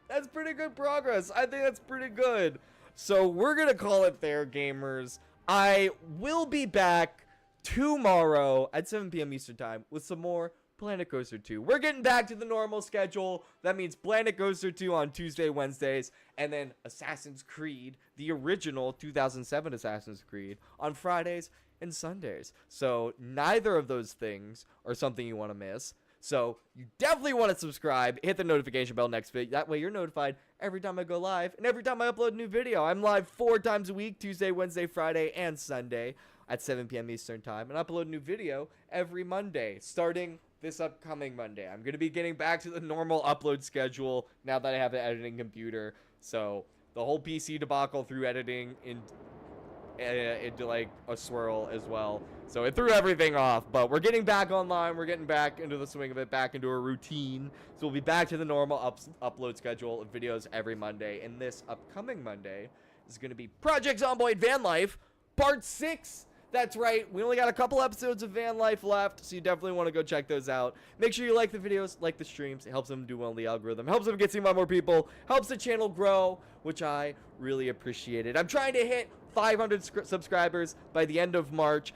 That's pretty good progress. I think that's pretty good. So we're going to call it there, gamers. I will be back tomorrow at 7 p.m. Eastern Time with some more Planet Coaster 2. We're getting back to the normal schedule. That means Planet Coaster 2 on Tuesday, Wednesdays, and then Assassin's Creed, the original 2007 Assassin's Creed, on Fridays and Sundays. So neither of those things are something you want to miss. So you definitely want to subscribe, hit the notification bell next video. That way you're notified every time I go live and every time I upload a new video. I'm live 4 times a week, Tuesday, Wednesday, Friday, and Sunday at 7 p.m. Eastern Time. And I upload a new video every Monday, starting this upcoming Monday. I'm going to be getting back to the normal upload schedule now that I have an editing computer. So the whole PC debacle through editing into like a swirl as well, so it threw everything off, but we're getting back online. We're getting back into the swing of it, back into a routine, so we'll be back to the normal upload schedule of videos every Monday. And this upcoming Monday is going to be Project Zomboid Van Life Part 6. That's right, we only got a couple episodes of Van Life left, so you definitely want to go check those out. Make sure you like the videos, like the streams. It helps them do well in the algorithm, helps them get seen by more people, helps the channel grow, which I really appreciate it. I'm trying to hit 500 subscribers by the end of March.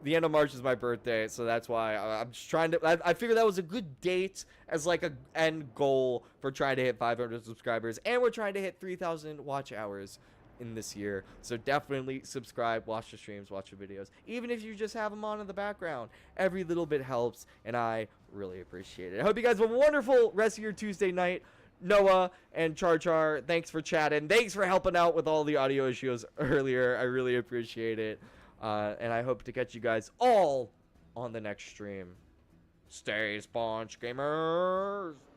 The end of March is my birthday, so that's why I'm just trying to... I figured that was a good date as like a end goal for trying to hit 500 subscribers, and we're trying to hit 3,000 watch hours in this year. So definitely subscribe, watch the streams, watch the videos. Even if you just have them on in the background, every little bit helps, and I really appreciate it. I hope you guys have a wonderful rest of your Tuesday night. Noah and Char, thanks for chatting. Thanks for helping out with all the audio issues earlier. I really appreciate it. And I hope to catch you guys all on the next stream. Stay sponge, gamers!